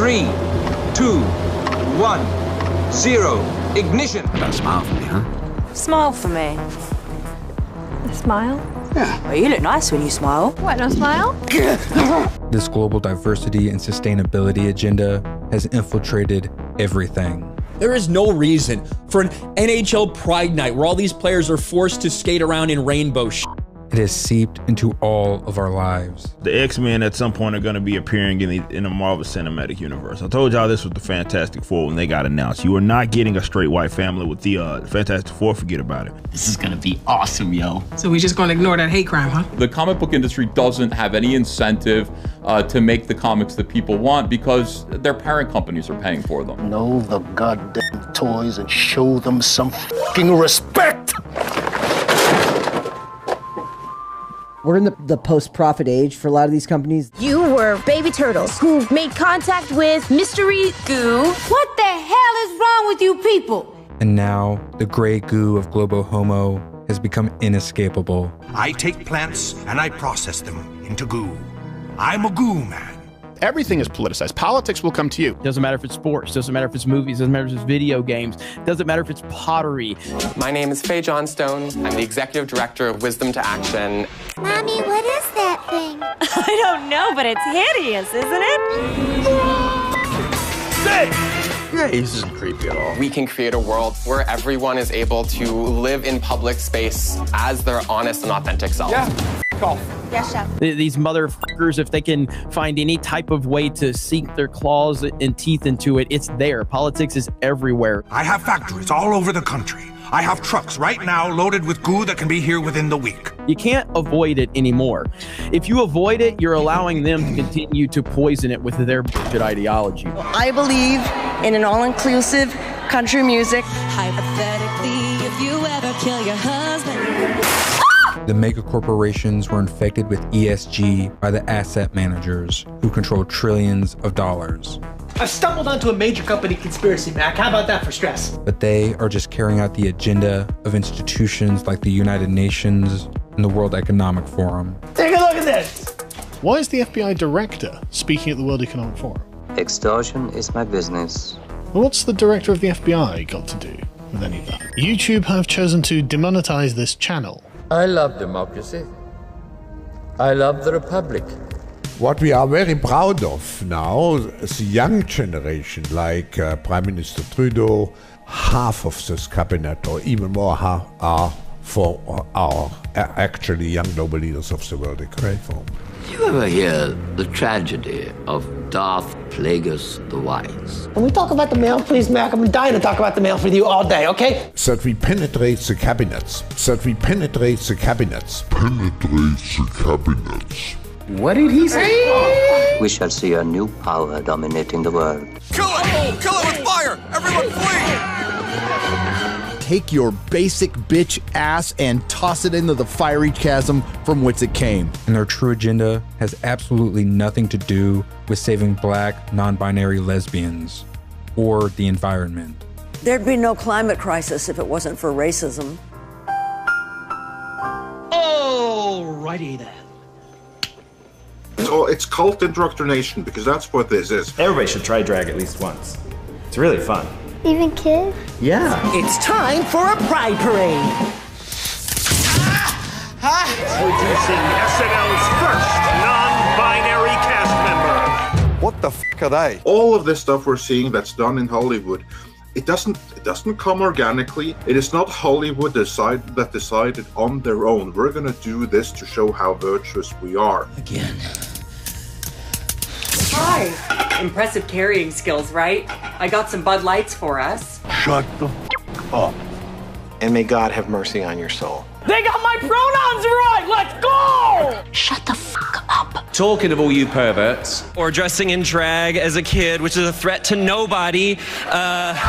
3, 2, 1, 0. Ignition. Got a smile for me, huh? Smile for me. A smile? Yeah. Well, you look nice when you smile. What, no smile? This global diversity and sustainability agenda has infiltrated everything. There is no reason for an NHL Pride Night where all these players are forced to skate around in rainbow shit. It has seeped into all of our lives. The X-Men at some point are going to be appearing in the Marvel Cinematic Universe. I told y'all this was the Fantastic Four when they got announced. You are not getting a straight white family with the Fantastic Four. Forget about it. This is gonna be awesome, yo. So we just gonna ignore that hate crime, huh? The comic book industry doesn't have any incentive to make the comics that people want because their parent companies are paying for them. Know the goddamn toys and show them some fucking respect! We're in the post-profit age for a lot of these companies. You were baby turtles who made contact with mystery goo. What the hell is wrong with you people? And now, the gray goo of Globo Homo has become inescapable. I take plants and I process them into goo. I'm a goo man. Everything is politicized. Politics will come to you. Doesn't matter if it's sports, doesn't matter if it's movies, doesn't matter if it's video games, doesn't matter if it's pottery. My name is Faye Johnstone. I'm the executive director of Wisdom to Action. Mommy, what is that thing? I don't know, but it's hideous, isn't it? Yeah, this isn't creepy at all. We can create a world where everyone is able to live in public space as their honest and authentic self. Yeah. Call. Yes, chef. These motherfuckers, if they can find any type of way to sink their claws and teeth into it, it's there. Politics is everywhere. I have factories all over the country. I have trucks right now loaded with goo that can be here within the week. You can't avoid it anymore. If you avoid it, you're allowing them to continue to poison it with their bullshit ideology. I believe in an all-inclusive country music. Hypothetically, if you ever kill your husband. The mega corporations were infected with ESG by the asset managers who control trillions of dollars. I've stumbled onto a major company conspiracy, Mac. How about that for stress? But they are just carrying out the agenda of institutions like the United Nations and the World Economic Forum. Take a look at this. Why is the FBI director speaking at the World Economic Forum? Extortion is my business. Well, what's the director of the FBI got to do with any of that? YouTube have chosen to demonetize this channel. I love democracy. I love the Republic. What we are very proud of now is the young generation, like Prime Minister Trudeau. Half of this cabinet, or even more, are for our actually young global leaders of the World Economic Forum. You ever hear the tragedy of Darth Plagueis the Wise? Can we talk about the mail, please, Mac? I'm dying to talk about the mail with you all day, okay? That we penetrate the cabinets. That we penetrate the cabinets. Penetrate the cabinets. What did he say? We shall see a new power dominating the world. Kill it! Kill it with fire! Everyone flee! Take your basic bitch ass and toss it into the fiery chasm from which it came. And their true agenda has absolutely nothing to do with saving black, non-binary lesbians or the environment. There'd be no climate crisis if it wasn't for racism. Alrighty then. So it's cult indoctrination, because that's what this is. Everybody should try drag at least once. It's really fun. Even kids? Yeah. It's time for a pride parade. Introducing SNL's first non-binary cast member. What the f*** are they? All of this stuff we're seeing that's done in Hollywood, it doesn't come organically. It is not Hollywood that decided on their own. We're gonna do this to show how virtuous we are. Again. Hi. Impressive carrying skills, right? I got some Bud Lights for us. Shut the f*** up. And may God have mercy on your soul. They got my pronouns right! Let's go! Shut the fuck up. Talking of all you perverts, or dressing in drag as a kid, which is a threat to nobody, Alrighty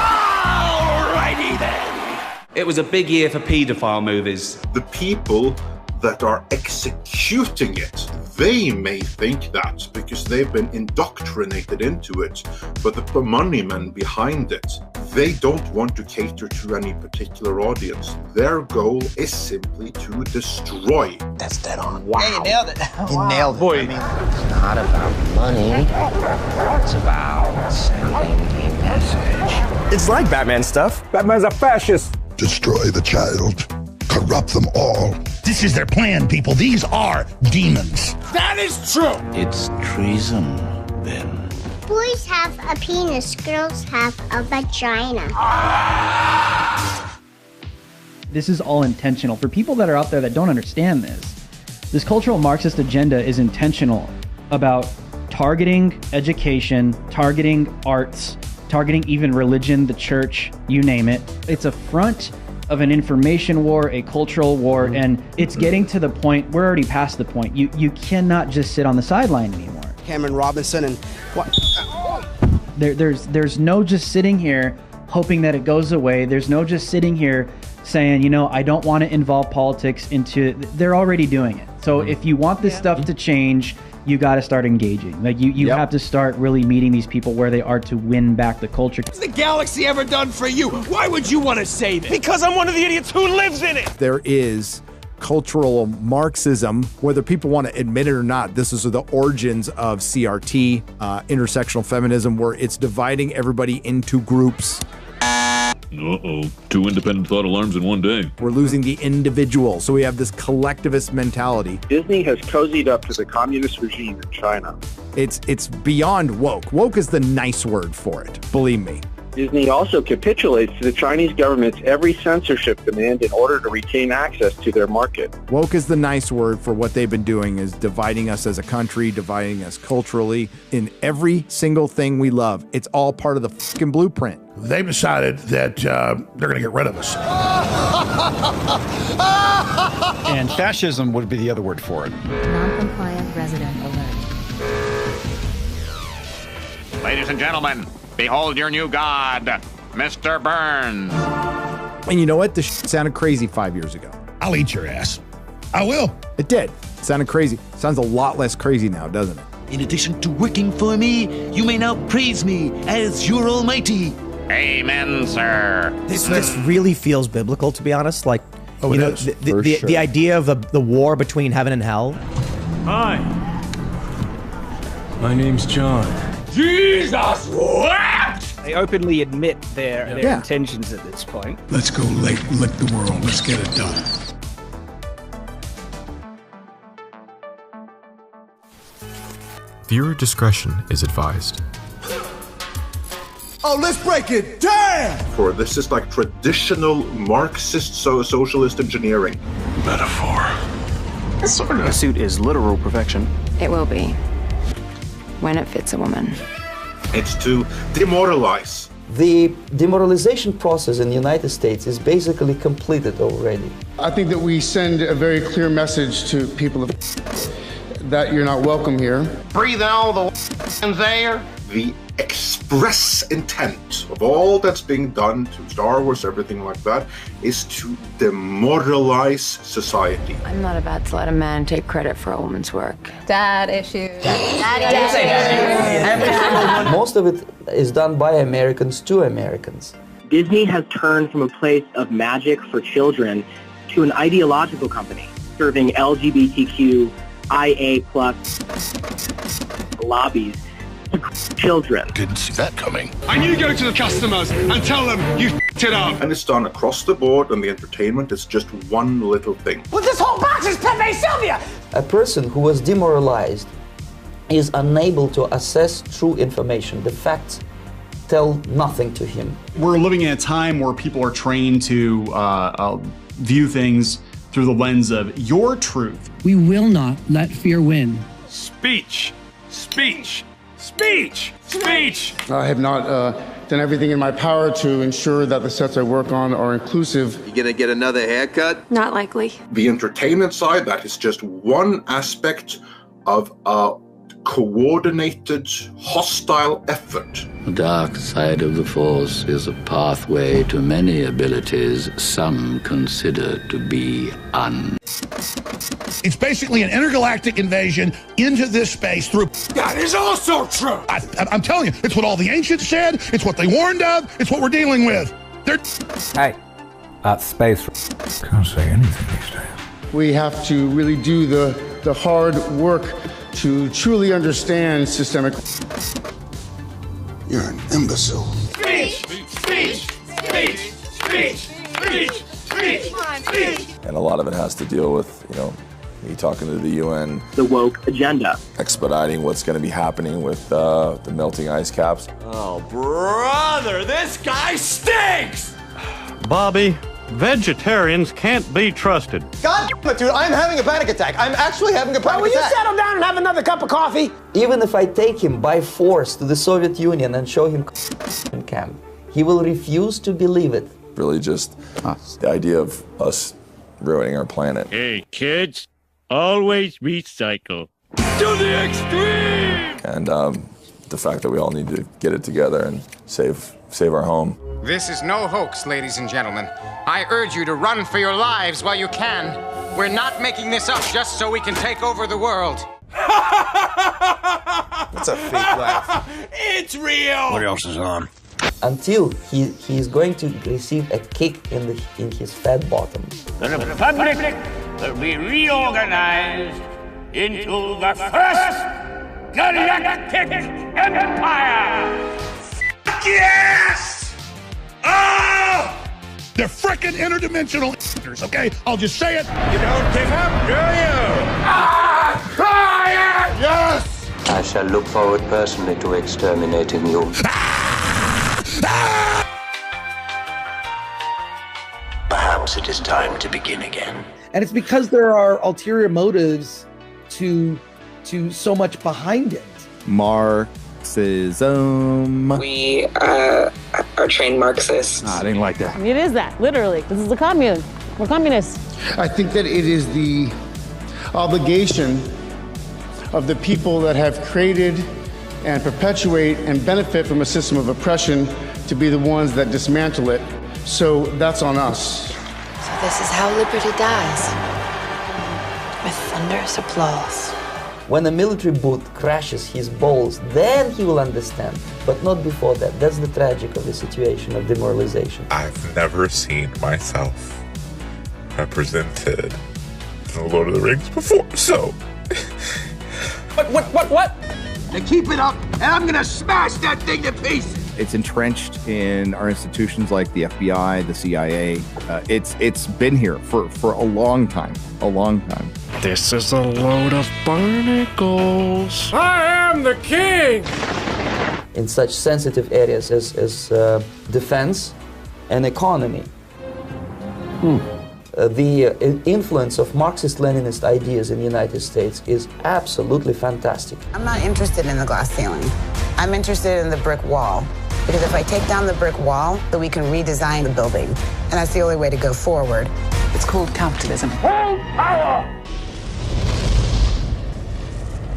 then. It was a big year for paedophile movies. The people that are executing it, they may think that because they've been indoctrinated into it, but the money men behind it, They don't want to cater to any particular audience. Their goal is simply to destroy. That's dead on. Wow. Yeah, you nailed it. You nailed it. Boy. I mean, it's not about money. It's about sending a message. It's like Batman stuff. Batman's a fascist. Destroy the child. Corrupt them all. This is their plan, people. These are demons. That is true. It's treason, then. Boys have a penis, girls have a vagina. This is all intentional. For people that are out there that don't understand this cultural Marxist agenda is intentional about targeting education, targeting arts, targeting even religion, the church, you name it. It's a front of an information war, a cultural war, and it's getting to the point, we're already past the point. You cannot just sit on the sideline anymore. Cameron Robinson and what? There's no just sitting here hoping that it goes away. There's no just sitting here saying, you know, I don't want to involve politics into, they're already doing it. So if you want this stuff to change, you got to start engaging. Like you have to start really meeting these people where they are to win back the culture. What's the galaxy ever done for you? Why would you want to say this? Because I'm one of the idiots who lives in it. There is cultural Marxism, whether people want to admit it or not. This is the origins of CRT, intersectional feminism, where it's dividing everybody into groups. Uh-oh, 2 independent thought alarms in one day. We're losing the individual, so we have this collectivist mentality. Disney has cozied up to the communist regime in China. It's beyond woke. Woke is the nice word for it, believe me. Disney also capitulates to the Chinese government's every censorship demand in order to retain access to their market. Woke is the nice word for what they've been doing, is dividing us as a country, dividing us culturally, in every single thing we love. It's all part of the fucking blueprint. They've decided that they're going to get rid of us. And fascism would be the other word for it. Non-compliant resident alert. Ladies and gentlemen, behold your new god, Mr. Burns. And you know what? This sounded crazy 5 years ago. I'll eat your ass. I will. It did. It sounded crazy. Sounds a lot less crazy now, doesn't it? In addition to working for me, you may now praise me as your almighty. Amen, sir. This really feels biblical, to be honest. Like, you know, sure. the idea of the war between heaven and hell. Hi. My name's John. Jesus wept! They openly admit their intentions at this point. Let's go lick the world. Let's get it done. Viewer discretion is advised. Oh, let's break it down! For this is like traditional Marxist socialist engineering. Metaphor. The suit is literal perfection. It will be. When it fits a woman. It's to demoralize. The demoralization process in the United States is basically completed already. I think that we send a very clear message to people of that you're not welcome here. Breathe in all the air. The express intent of all that's being done to Star Wars, everything like that, is to demoralize society. I'm not about to let a man take credit for a woman's work. Dad issues. Most of it is done by Americans to Americans. Disney has turned from a place of magic for children to an ideological company serving LGBTQIA+ lobbies to children. Didn't see that coming. I need to go to the customers and tell them you f***ed it up. And it's done across the board, and the entertainment is just one little thing. Well, this whole box is Pepe Sylvia! A person who was demoralized is unable to assess true information. The facts tell nothing to him. We're living in a time where people are trained to view things through the lens of your truth. We will not let fear win. Speech. Speech. Speech! Speech! I have not done everything in my power to ensure that the sets I work on are inclusive. You gonna get another haircut? Not likely. The entertainment side, that is just one aspect of a coordinated, hostile effort. The dark side of the Force is a pathway to many abilities some consider to be It's basically an intergalactic invasion into this space through... That is also true! I'm telling you, it's what all the ancients said, it's what they warned of, it's what we're dealing with. They're... Hey, space... Can't say anything these days. We have to really do the hard work to truly understand systemic... You're an imbecile. Speech! Speech! Speech! Speech! Speech! Speech! Speech! And a lot of it has to deal with, me talking to the UN. The woke agenda. Expediting what's going to be happening with the melting ice caps. Oh, brother, this guy stinks! Bobby, vegetarians can't be trusted. God damn it, dude, I'm having a panic attack. I'm actually having a panic Will attack. you settle down and have another cup of coffee? Even if I take him by force to the Soviet Union and show him camp, he will refuse to believe it. Really just the idea of us ruining our planet. Hey, kids, always recycle. To the extreme! And the fact that we all need to get it together and save our home. This is no hoax, ladies and gentlemen. I urge you to run for your lives while you can. We're not making this up just so we can take over the world. That's a fake laugh. It's real! What else is on? Until he is going to receive a kick in his fat bottom. The Republic will be reorganized into the first galactic empire! Yes! Oh! They're frickin' interdimensional okay? I'll just say it. You don't give up, do you? Yes! I shall look forward personally to exterminating you. Perhaps it is time to begin again. And it's because there are ulterior motives to so much behind it. Marxism. We are trained Marxists. I didn't like that. It is that, literally. This is a commune. We're communists. I think that it is the obligation of the people that have created and perpetuate and benefit from a system of oppression to be the ones that dismantle it. So that's on us. So this is how liberty dies. With thunderous applause. When a military boot crashes his balls, then he will understand. But not before that. That's the tragic of the situation of demoralization. I've never seen myself represented in the Lord of the Rings before, so... What? Now keep it up, and I'm gonna smash that thing to pieces! It's entrenched in our institutions like the FBI, the CIA. It's been here for a long time, This is a load of barnacles. I am the king! In such sensitive areas as defense and economy. The influence of Marxist-Leninist ideas in the United States is absolutely fantastic. I'm not interested in the glass ceiling. I'm interested in the brick wall. Because if I take down the brick wall, then we can redesign the building. And that's the only way to go forward. It's called capitalism. Full power!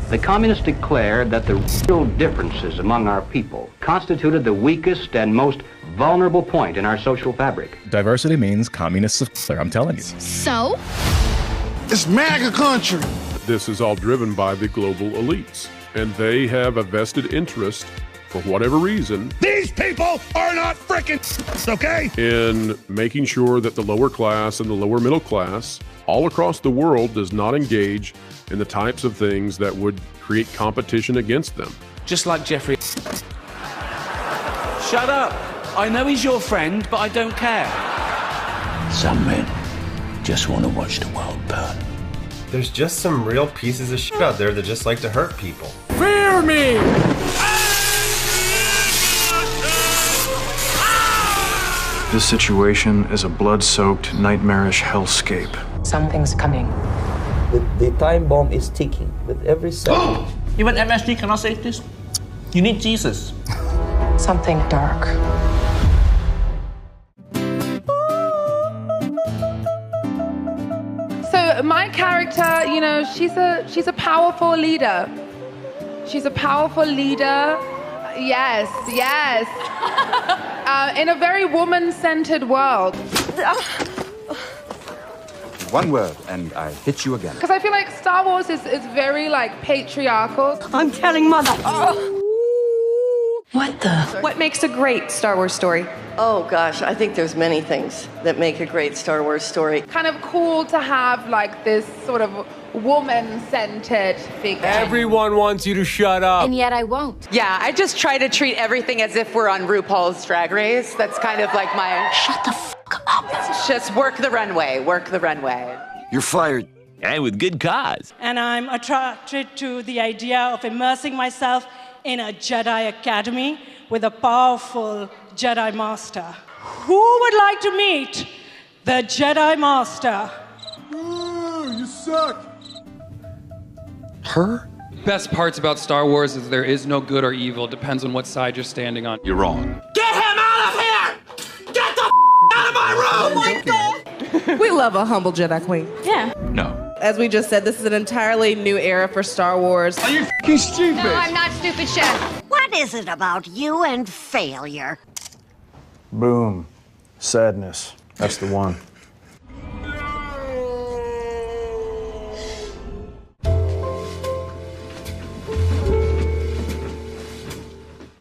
The communists declared that the real differences among our people constituted the weakest and most vulnerable point in our social fabric. Diversity means communists of color, I'm telling you. So? It's MAGA country. This is all driven by the global elites, and they have a vested interest, for whatever reason, these people are not frickin' okay? In making sure that the lower class and the lower middle class all across the world does not engage in the types of things that would create competition against them. Just like Jeffrey. Shut up! I know he's your friend, but I don't care. Some men just want to watch the world burn. There's just some real pieces of shit out there that just like to hurt people. Fear me! This situation is a blood-soaked, nightmarish hellscape. Something's coming. The time bomb is ticking with every second. Even MSG cannot save this. You need Jesus. Something dark. So my character, you know, she's a powerful leader. She's a powerful leader. Yes. In a very woman-centered world. one word, and I hit you again. Because I feel like Star Wars is very, like, patriarchal. I'm telling Mother. What makes a great Star Wars story? Oh gosh, I think there's many things that make a great Star Wars story. Kind of cool to have, like, this sort of woman-centered figure. Everyone wants you to shut up. And yet I won't. Yeah, I just try to treat everything as if we're on RuPaul's Drag Race. That's kind of like my... Shut the fuck up. Just work the runway, work the runway. You're fired. And with good cause. And I'm attracted to the idea of immersing myself in a Jedi Academy with a powerful Jedi Master. Who would like to meet the Jedi Master? You suck. Her? Best parts about Star Wars is there is no good or evil. Depends on what side you're standing on. You're wrong. Get him out of here! Get the out of my room! Oh my God! We love a humble Jedi Queen. Yeah. No. As we just said, this is an entirely new era for Star Wars. Are you f***ing stupid? No, I'm not stupid, Chef. What is it about you and failure? Boom. Sadness. That's the one.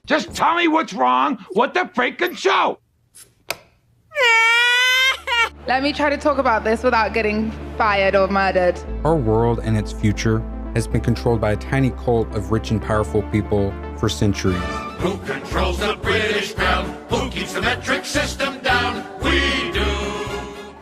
Just tell me what's wrong with the freaking show. Let me try to talk about this without getting fired or murdered. Our world and its future has been controlled by a tiny cult of rich and powerful people for centuries. Who controls the British crown? Who keeps the metric system down? We do.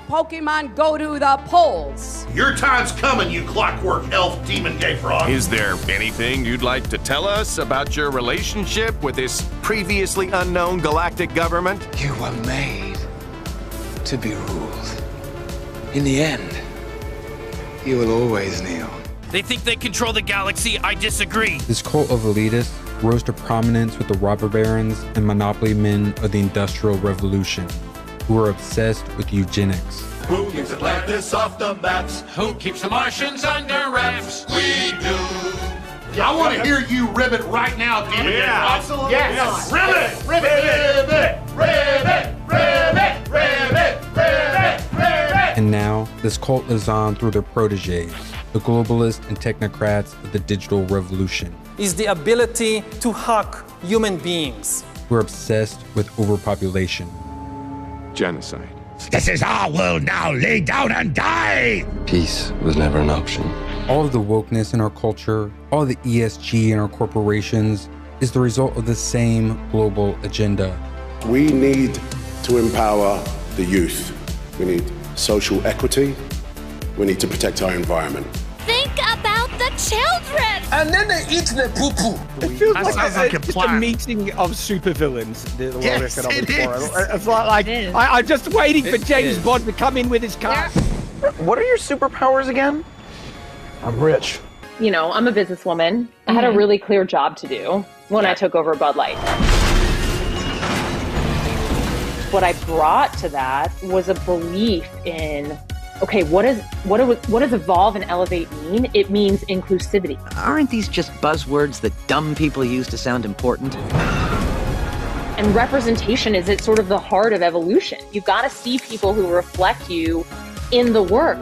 Pokemon go to the polls. Your time's coming, you clockwork elf demon gay frog. Is there anything you'd like to tell us about your relationship with this previously unknown galactic government? You were made to be ruled. In the end, you will always kneel. They think they control the galaxy. I disagree. This cult of elitists rose to prominence with the robber barons and monopoly men of the Industrial Revolution, who were obsessed with eugenics. Who keeps Atlantis off the maps? Who keeps the Martians under wraps? We do. I want to hear you ribbit right now, damn it. Yeah, absolutely. Yes. Ribbit! Ribbit! Ribbit! Ribbit! Ribbit! Ribbit! Ribbit! Ribbit! And now, this cult lives on through their proteges, the globalists and technocrats of the digital revolution. Is the ability to hack human beings. Who are obsessed with overpopulation. Genocide. This is our world now. Lay down and die! Peace was never an option. All of the wokeness in our culture, all the ESG in our corporations, is the result of the same global agenda. We need to empower the youth. We need social equity. We need to protect our environment. Think about the children! And then they eat their poo-poo. It feels That sounds like a just plan. a meeting of supervillains, the World Yes, Economic it Forum. is. It's like I'm just waiting for James Bond to come in with his car. What are your superpowers again? I'm rich. You know, I'm a businesswoman. I had a really clear job to do when I took over Bud Light. What I brought to that was a belief in, okay, what does evolve and elevate mean? It means inclusivity. Aren't these just buzzwords that dumb people use to sound important? And representation is at sort of the heart of evolution. You've got to see people who reflect you in the work.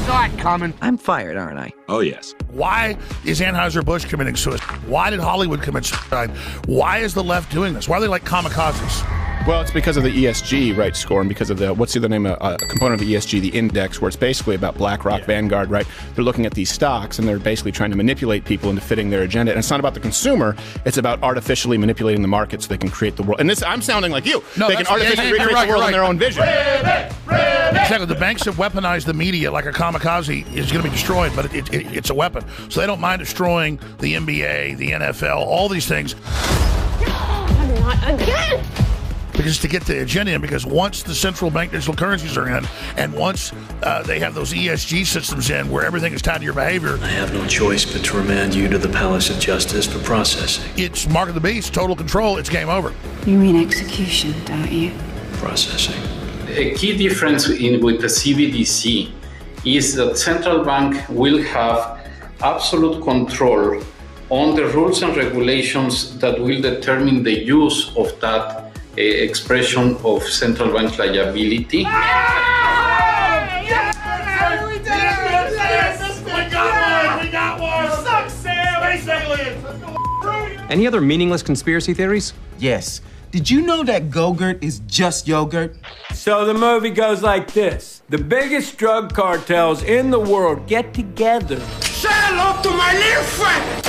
Saw it coming. I'm fired, aren't I? Oh, yes. Why is Anheuser-Busch committing suicide? Why did Hollywood commit suicide? Why is the left doing this? Why are they like kamikazes? Well, it's because of the ESG, right, score, and because of the, what's the other name, a component of the ESG, the index, where it's basically about BlackRock, Vanguard, right? They're looking at these stocks, and they're basically trying to manipulate people into fitting their agenda. And it's not about the consumer, it's about artificially manipulating the market so they can create the world. And this, I'm sounding like you. No, they can artificially recreate the world in their own vision. Exactly. The banks have weaponized the media like a kamikaze is going to be destroyed, but it's a weapon. So they don't mind destroying the NBA, the NFL, all these things. Not again! Because to get the agenda in, because once the central bank digital currencies are in, and once they have those ESG systems in where everything is tied to your behavior. I have no choice but to remand you to the Palace of Justice for processing. It's Mark of the Beast, total control, it's game over. You mean execution, don't you? Processing. A key difference with the CBDC is that central bank will have absolute control on the rules and regulations that will determine the use of that expression of central bank liability. Any other meaningless conspiracy theories? Yes. Did you know that Go-Gurt is just yogurt? So the movie goes like this. The biggest drug cartels in the world get together. Say hello to my little friend!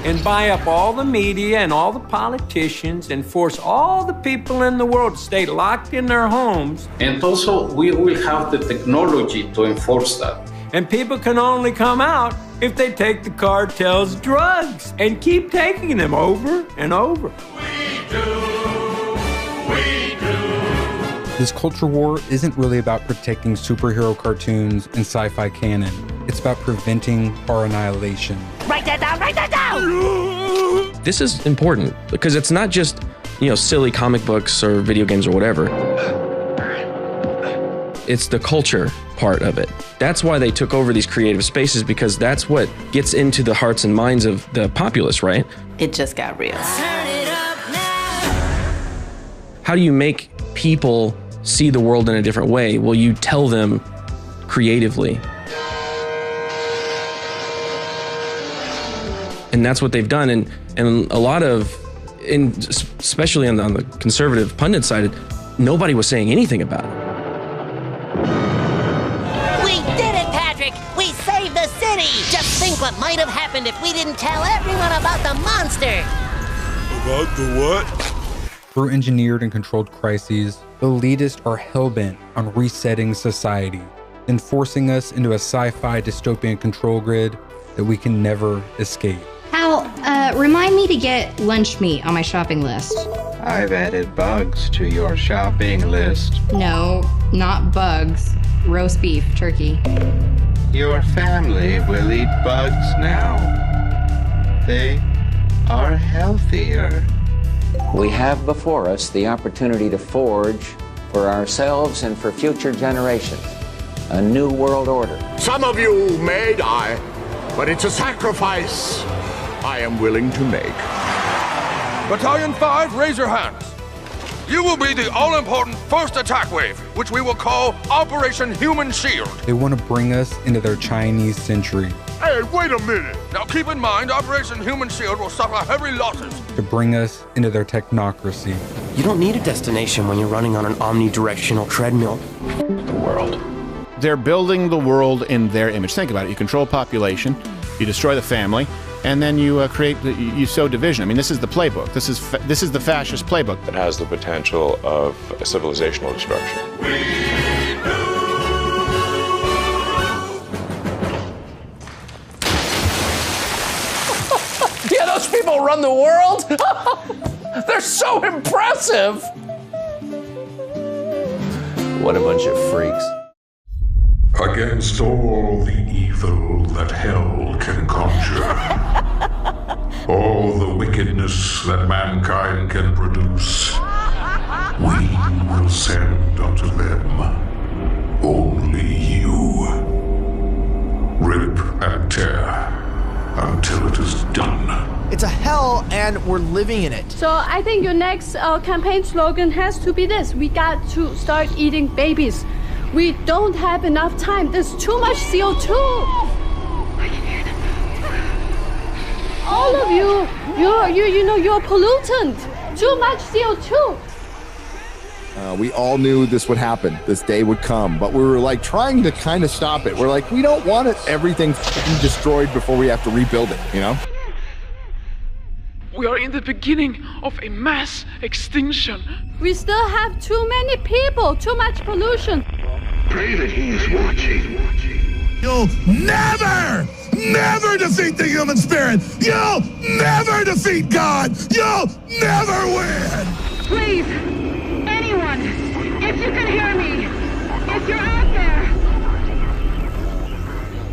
And buy up all the media and all the politicians and force all the people in the world to stay locked in their homes. And also, we will have the technology to enforce that. And people can only come out if they take the cartel's drugs and keep taking them over and over. This culture war isn't really about protecting superhero cartoons and sci-fi canon. It's about preventing our annihilation. Write that down, write that down! This is important because it's not just, silly comic books or video games or whatever. It's the culture part of it. That's why they took over these creative spaces, because that's what gets into the hearts and minds of the populace, right? It just got real. How do you make people see the world in a different way? Well, you tell them creatively. And that's what they've done. And a lot of, especially on the conservative pundit side, nobody was saying anything about it. We did it, Patrick! We saved the city! Just think what might have happened if we didn't tell everyone about the monster! About the what? Through engineered and controlled crises, the elitists are hellbent on resetting society and forcing us into a sci-fi dystopian control grid that we can never escape. Hal, remind me to get lunch meat on my shopping list. I've added bugs to your shopping list. No, not bugs. Roast beef, turkey. Your family will eat bugs now. They are healthier. We have before us the opportunity to forge for ourselves and for future generations a new world order. Some of you may die, but it's a sacrifice I am willing to make. Battalion 5, raise your hands. You will be the all-important first attack wave, which we will call Operation Human Shield. They want to bring us into their Chinese century. Hey, wait a minute. Now keep in mind, Operation Human Shield will suffer heavy losses. To bring us into their technocracy. You don't need a destination when you're running on an omnidirectional treadmill. The world. They're building the world in their image. Think about it. You control population, you destroy the family, and then you you sow division. I mean, this is the playbook. This is the fascist playbook. It has the potential of civilizational destruction. Yeah, those people run the world. They're so impressive. What a bunch of freaks. Against all the evil that hell can conjure, all the wickedness that mankind can produce, we will send unto them only you. Rip and tear until it is done. It's a hell and we're living in it. So I think your next campaign slogan has to be this: we got to start eating babies. We don't have enough time. There's too much CO2. I can hear them. All of you're a pollutant. Too much CO2. We all knew this would happen. This day would come, but we were like trying to kind of stop it. We're like, we don't want everything destroyed before we have to rebuild it, you know? We are in the beginning of a mass extinction. We still have too many people, too much pollution. Pray that he is watching. You'll never defeat the human spirit. You'll never defeat God. You'll never win. Please, anyone, if you can hear me, if you're out there.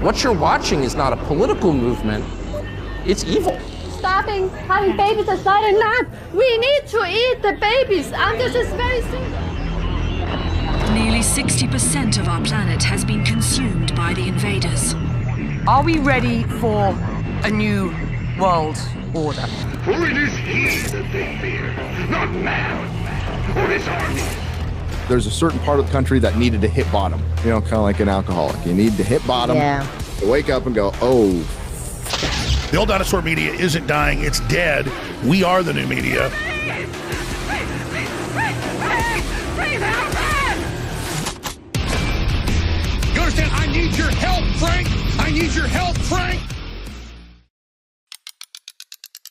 What you're watching is not a political movement. It's evil. Stopping having babies aside or not, we need to eat the babies, and this is very simple. Nearly 60% of our planet has been consumed by the invaders. Are we ready for a new world order? For it is he that they fear, not man or his army. There's a certain part of the country that needed to hit bottom, you know, kind of like an alcoholic. You need to hit bottom to wake up and go, oh. The old dinosaur media isn't dying, it's dead. We are the new media. You understand? I need your help, Frank! I need your help, Frank!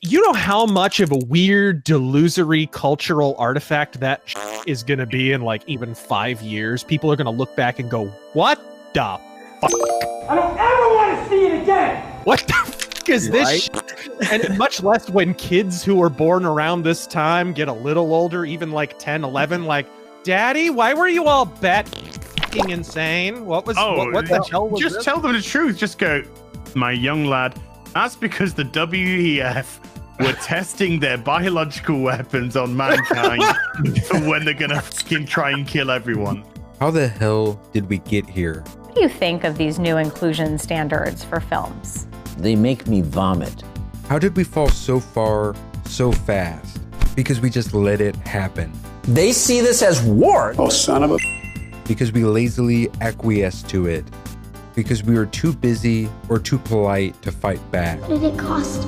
You know how much of a weird, delusory cultural artifact that is going to be in like even 5 years? People are going to look back and go, what the fuck? I don't ever want to see it again! What the fuck is this shit? And much less when kids who were born around this time get a little older, even like 10, 11, like, Daddy, why were you all fucking insane? What was, what the hell was just this? Tell them the truth. Just go, my young lad, that's because the WEF were testing their biological weapons on mankind for when they're gonna fucking try and kill everyone. How the hell did we get here? What do you think of these new inclusion standards for films? They make me vomit. How did we fall so far, so fast? Because we just let it happen. They see this as war. Oh, son of a... Because we lazily acquiesced to it. Because we were too busy or too polite to fight back. What did it cost?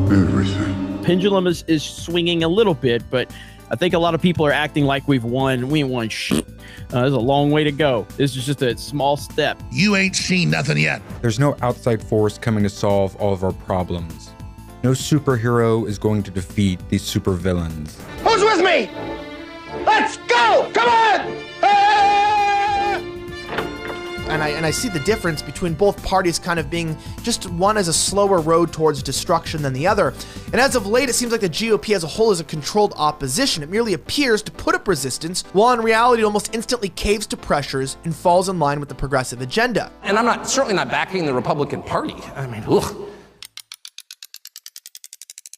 Everything. Pendulum is swinging a little bit, but I think a lot of people are acting like we've won. We ain't won shit. There's a long way to go. This is just a small step. You ain't seen nothing yet. There's no outside force coming to solve all of our problems. No superhero is going to defeat these supervillains. Who's with me? Let's go! Come on! And I see the difference between both parties kind of being just one as a slower road towards destruction than the other. And as of late, it seems like the GOP as a whole is a controlled opposition. It merely appears to put up resistance, while in reality it almost instantly caves to pressures and falls in line with the progressive agenda. And I'm certainly not backing the Republican Party. I mean, ugh.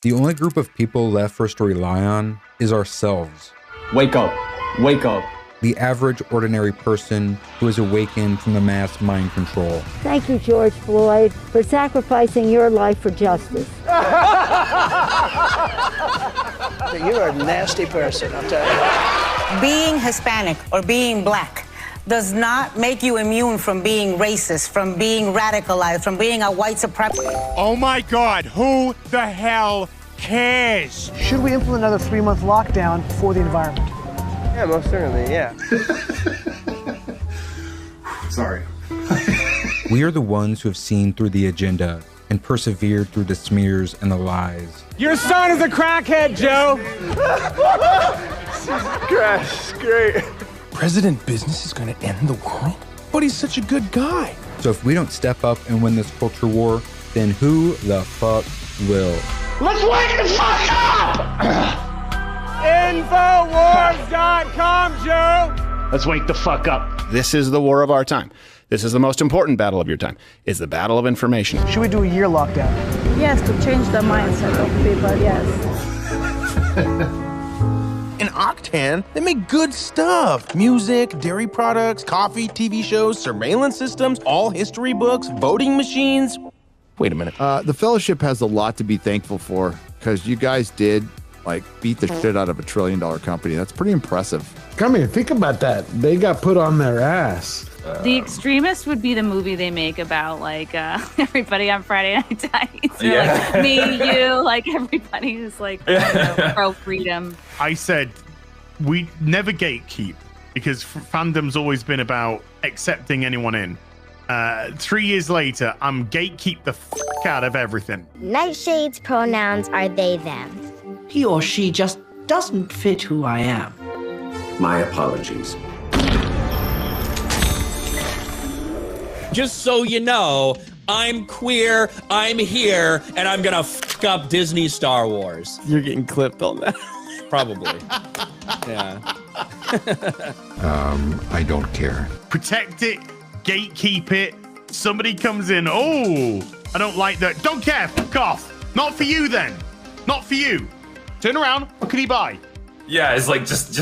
The only group of people left for us to rely on is ourselves. Wake up. Wake up. The average, ordinary person who is awakened from the mass mind control. Thank you, George Floyd, for sacrificing your life for justice. You're a nasty person, I'll tell you. Being Hispanic or being black does not make you immune from being racist, from being radicalized, from being a white supremacist. Oh my God, who the hell cares? Should we implement another 3-month lockdown for the environment? Yeah, most certainly, yeah. Sorry. We are the ones who have seen through the agenda and persevered through the smears and the lies. Your son is a crackhead, Joe! Gosh, great. President Business is going to end the world? But he's such a good guy. So if we don't step up and win this culture war, then who the fuck will? Let's wake the fuck up! Infowars.com, Joe! Let's wake the fuck up. This is the war of our time. This is the most important battle of your time. It's the battle of information. Should we do a year lockdown? Yes, to change the mindset of people, yes. In Octan, they make good stuff. Music, dairy products, coffee, TV shows, surveillance systems, all history books, voting machines. Wait a minute. The Fellowship has a lot to be thankful for because you guys did beat the shit out of $1 trillion company. That's pretty impressive. Come here, think about that. They got put on their ass. The Extremist would be the movie they make about everybody on Friday Night Tights. Like me, you, everybody who's pro freedom. I said we never gatekeep because fandom's always been about accepting anyone in. 3 years later, I'm gatekeep the fuck out of everything. Nightshade's pronouns are they, them. He or she just doesn't fit who I am. My apologies. Just so you know, I'm queer, I'm here, and I'm gonna fuck up Disney Star Wars. You're getting clipped on that. Probably. Yeah. I don't care. Protect it, gatekeep it. Somebody comes in, oh, I don't like that. Don't care, fuck off. Not for you then. Not for you. Turn around, what can he buy? Yeah, it's just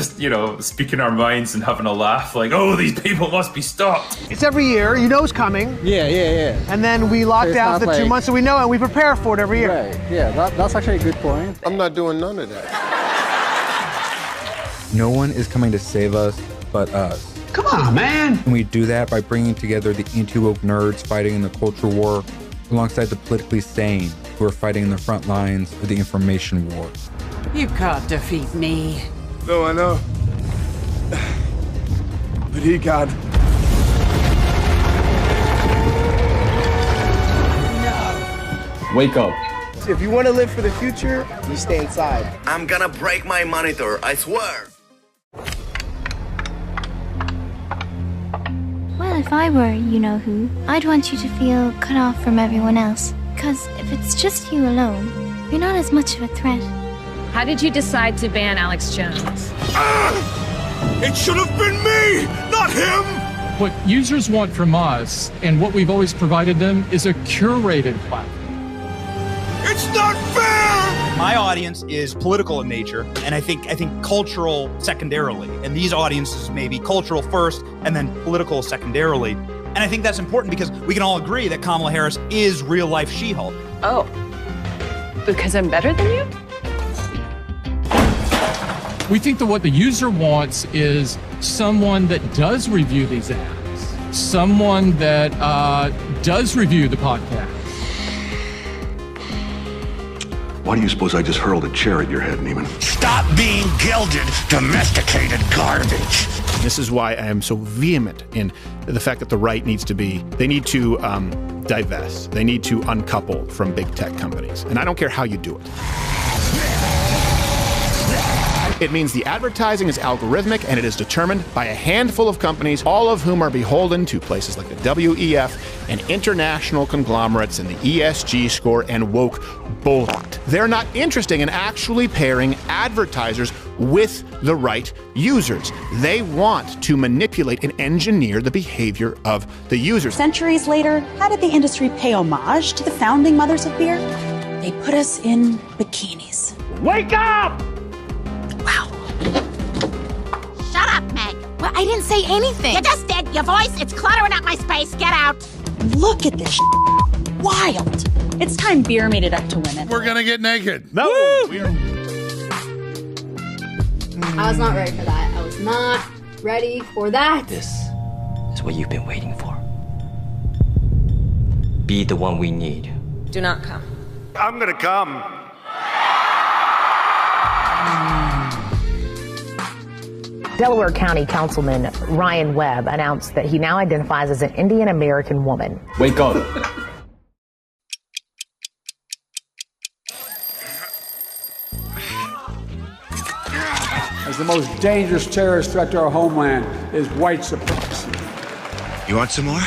speaking our minds and having a laugh. Oh, these people must be stopped. It's every year, you know it's coming. Yeah. And then we lock down for 2 months so we know and we prepare for it every year. Right, yeah, that's actually a good point. I'm not doing none of that. No one is coming to save us but us. Come on, man. And we do that by bringing together the anti-woke nerds fighting in the culture war alongside the politically sane who are fighting in the front lines of the information war. You can't defeat me. No, I know. But he can. Wake up. If you want to live for the future, you stay inside. I'm gonna break my monitor, I swear. Well, if I were you-know-who, I'd want you to feel cut off from everyone else. Because if it's just you alone, you're not as much of a threat. How did you decide to ban Alex Jones? It should have been me, not him! What users want from us, and what we've always provided them, is a curated platform. It's not fair! My audience is political in nature, and I think cultural secondarily. And these audiences may be cultural first, and then political secondarily. And I think that's important because we can all agree that Kamala Harris is real-life She-Hulk. Oh, because I'm better than you? We think that what the user wants is someone that does review these apps, someone that does review the podcast. Why do you suppose I just hurled a chair at your head, Neiman? Stop being gilded, domesticated garbage. This is why I am so vehement in the fact that the right needs to divest. They need to uncouple from big tech companies. And I don't care how you do it. It means the advertising is algorithmic and it is determined by a handful of companies, all of whom are beholden to places like the WEF and international conglomerates in the ESG score and woke bullshit. They're not interested in actually pairing advertisers with the right users. They want to manipulate and engineer the behavior of the users. Centuries later, how did the industry pay homage to the founding mothers of beer? They put us in bikinis. Wake up! Shut up, Meg. Well, I didn't say anything. You just did. Your voice, it's cluttering up my space. Get out. Look at this wild. It's time beer made it up to women. We're gonna get naked. No. I was not ready for that. I was not ready for that. This is what you've been waiting for. Be the one we need. Do not come. I'm gonna come. Delaware County Councilman Ryan Webb announced that he now identifies as an Indian American woman. Wake up. As the most dangerous terrorist threat to our homeland is white supremacy. You want some more?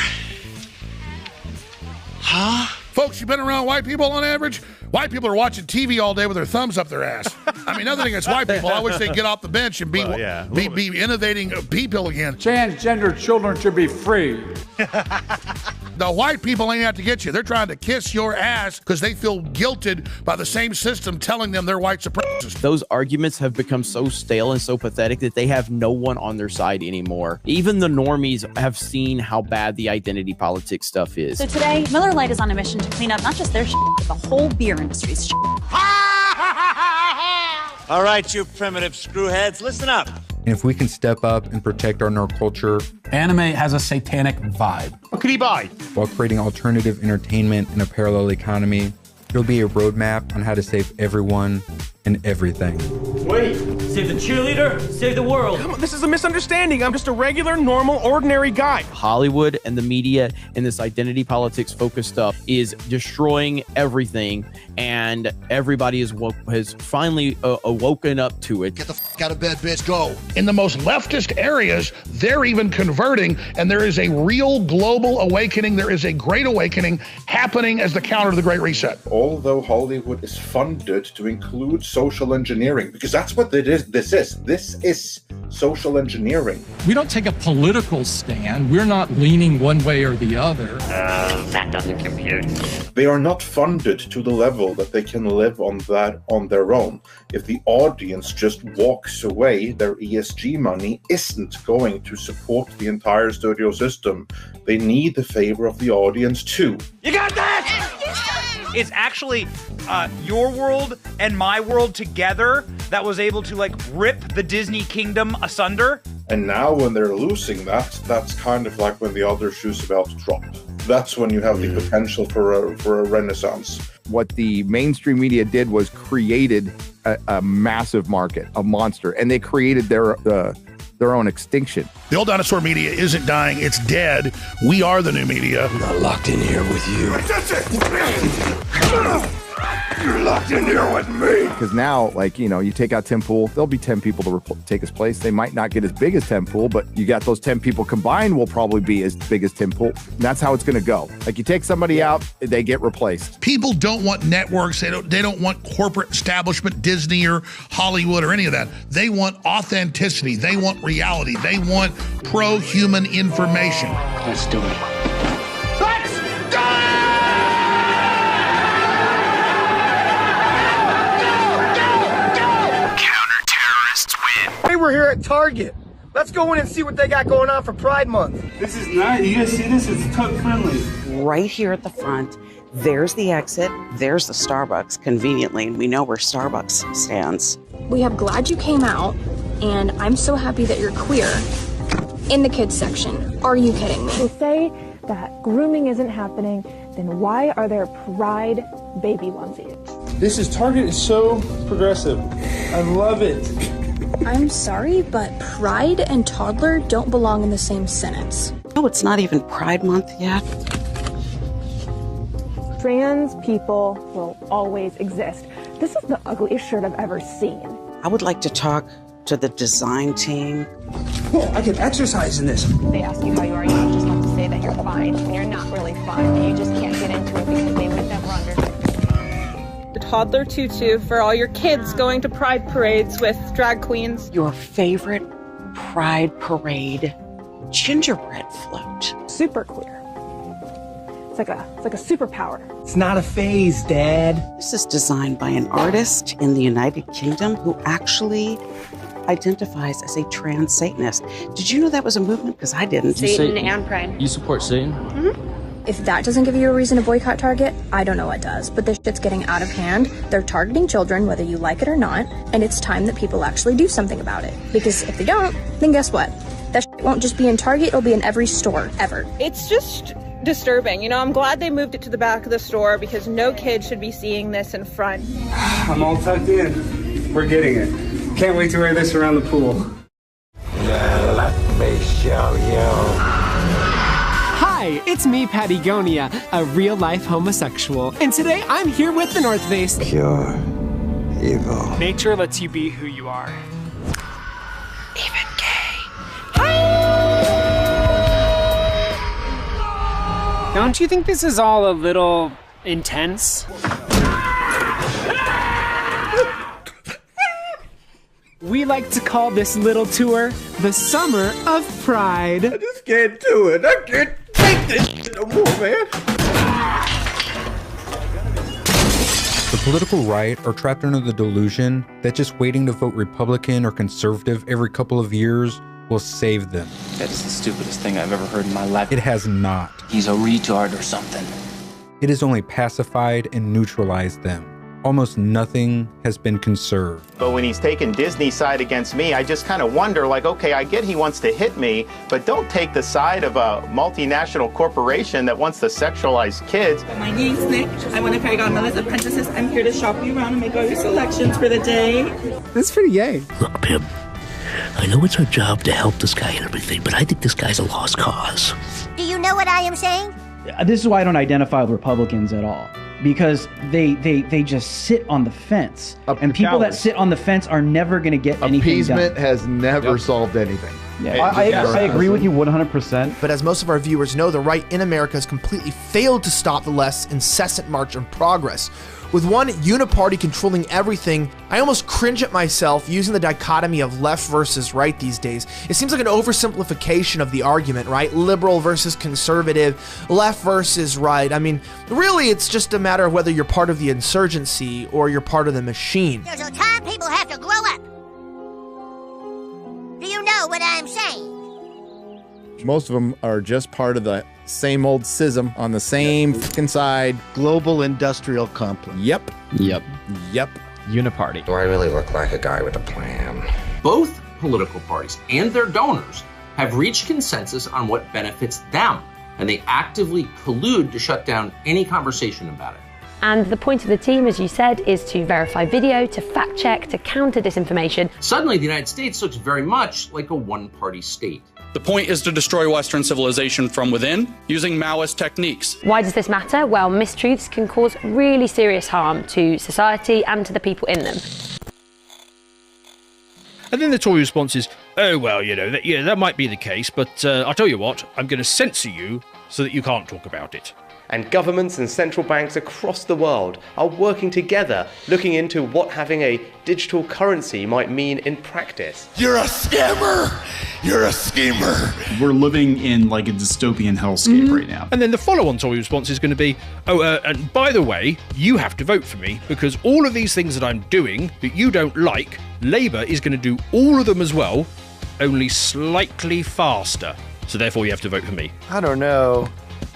Huh? Folks, you been around white people on average? White people are watching TV all day with their thumbs up their ass. I mean, nothing against white people. I wish they'd get off the bench and be innovating people again. Transgender children should be free. The white people ain't out to get you. They're trying to kiss your ass because they feel guilted by the same system telling them they're white supremacists. Those arguments have become so stale and so pathetic that they have no one on their side anymore. Even the normies have seen how bad the identity politics stuff is. So today, Miller Lite is on a mission to clean up not just their shit, but the whole beer industry's shit. All right, you primitive screwheads, listen up. And if we can step up and protect our nerd culture, anime has a satanic vibe. What could he buy? While creating alternative entertainment in a parallel economy, there'll be a roadmap on how to save everyone and everything. Wait, save the cheerleader, save the world. Come on, this is a misunderstanding. I'm just a regular, normal, ordinary guy. Hollywood and the media and this identity politics focused stuff is destroying everything, and everybody has finally woken up to it. Get the fuck out of bed, bitch, go. In the most leftist areas, they're even converting, and there is a real global awakening. There is a great awakening happening as the counter to the Great Reset. Although Hollywood is funded to include social engineering, because that's what it is. This is social engineering. We don't take a political stand. We're not leaning one way or the other. That doesn't compute. They are not funded to the level that they can live on that on their own. If the audience just walks away, their ESG money isn't going to support the entire studio system. They need the favor of the audience too. You got that? It's actually your world and my world together that was able to like rip the Disney kingdom asunder. And now when they're losing that, that's kind of like when the other shoe's about to drop. that's when you have the potential for a renaissance. What the mainstream media did was created a massive market, a monster, and they created their own extinction. The old dinosaur media isn't dying, it's dead. We are the new media. I'm not locked in here with you. That's it! You're locked in here with me. Because now, like, you know, you take out Tim Pool, there'll be 10 people to take his place. They might not get as big as Tim Pool, but you got those 10 people combined will probably be as big as Tim Pool. And that's how it's going to go. Like, you take somebody out, they get replaced. People don't want networks. They don't want corporate establishment, Disney or Hollywood or any of that. They want authenticity. They want reality. They want pro-human information. Let's do it. Hey, we're here at Target. Let's go in and see what they got going on for Pride Month. This is nice. You guys see this? It's tuck friendly. Right here at the front, there's the exit, there's the Starbucks, conveniently, and we know where Starbucks stands. We have Glad You Came Out, and I'm so happy that you're queer in the kids section. Are you kidding me? They say that grooming isn't happening, then why are there Pride baby onesies? This is Target is so progressive. I love it. I'm sorry, but pride and toddler don't belong in the same sentence. No, it's not even Pride Month yet. Trans people will always exist. This is the ugliest shirt I've ever seen. I would like to talk to the design team. Whoa, I can exercise in this. They ask you how you are, you just have to say that you're fine, and you're not really fine, and you just can't get into it because they would never understand. The toddler tutu for all your kids going to pride parades with drag queens. Your favorite pride parade gingerbread float. Super queer. It's like a superpower. It's not a phase, Dad. This is designed by an artist in the United Kingdom who actually identifies as a trans Satanist. Did you know that was a movement? Because I didn't. Satan and Pride. You support Satan? Mm-hmm. If that doesn't give you a reason to boycott Target, I don't know what does. But this shit's getting out of hand. They're targeting children, whether you like it or not, and it's time that people actually do something about it. Because if they don't, then guess what? That shit won't just be in Target, it'll be in every store, ever. It's just disturbing. You know, I'm glad they moved it to the back of the store because no kid should be seeing this in front. I'm all tucked in. We're getting it. Can't wait to wear this around the pool. Let me show you. Hi, it's me, Patagonia, a real-life homosexual, and today I'm here with the North Face. Pure evil. Nature lets you be who you are. Even gay. Don't you think this is all a little intense? We like to call this little tour the Summer of Pride. I just can't do it. I can't take this shit no more, man. The political right are trapped under the delusion that just waiting to vote Republican or conservative every couple of years will save them. That is the stupidest thing I've ever heard in my life. It has not. He's a retard or something. It has only pacified and neutralized them. Almost nothing has been conserved. But when he's taking Disney's side against me, I just kind of wonder, like, okay, I get he wants to hit me, but don't take the side of a multinational corporation that wants to sexualize kids. My name's Nick. I'm one of Fairy Godmother's apprentices. I'm here to shop you around and make all your selections for the day. That's pretty gay. Look, Pim, I know it's our job to help this guy and everything, but I think this guy's a lost cause. Do you know what I am saying? This is why I don't identify with Republicans at all. Because they just sit on the fence. And people that sit on the fence are never going to get anything done. Appeasement has never solved anything. Yeah, I agree with you 100%. But as most of our viewers know, the right in America has completely failed to stop the left's incessant march on progress. With one uniparty controlling everything, I almost cringe at myself using the dichotomy of left versus right these days. It seems like an oversimplification of the argument, right? Liberal versus conservative, left versus right. I mean, really, it's just a matter of whether you're part of the insurgency or you're part of the machine. There's a time people have to grow up. Do you know what I'm saying? Most of them are just part of the same old schism on the same fucking side. Global industrial complex. Yep. Uniparty. Do I really look like a guy with a plan? Both political parties and their donors have reached consensus on what benefits them. and they actively collude to shut down any conversation about it. And the point of the team, as you said, is to verify video, to fact check, to counter disinformation. Suddenly, the United States looks very much like a one-party state. The point is to destroy Western civilization from within using Maoist techniques. Why does this matter? Well, mistruths can cause really serious harm to society and to the people in them. And then the Tory response is, oh, well, that might be the case, but I'll tell you what, I'm going to censor you so that you can't talk about it. And governments and central banks across the world are working together, looking into what having a digital currency might mean in practice. You're a scammer! You're a schemer! We're living in like a dystopian hellscape right now. And then the follow-on Tory response is going to be, and by the way, you have to vote for me because all of these things that I'm doing that you don't like, Labour is going to do all of them as well, only slightly faster. So therefore you have to vote for me. I don't know.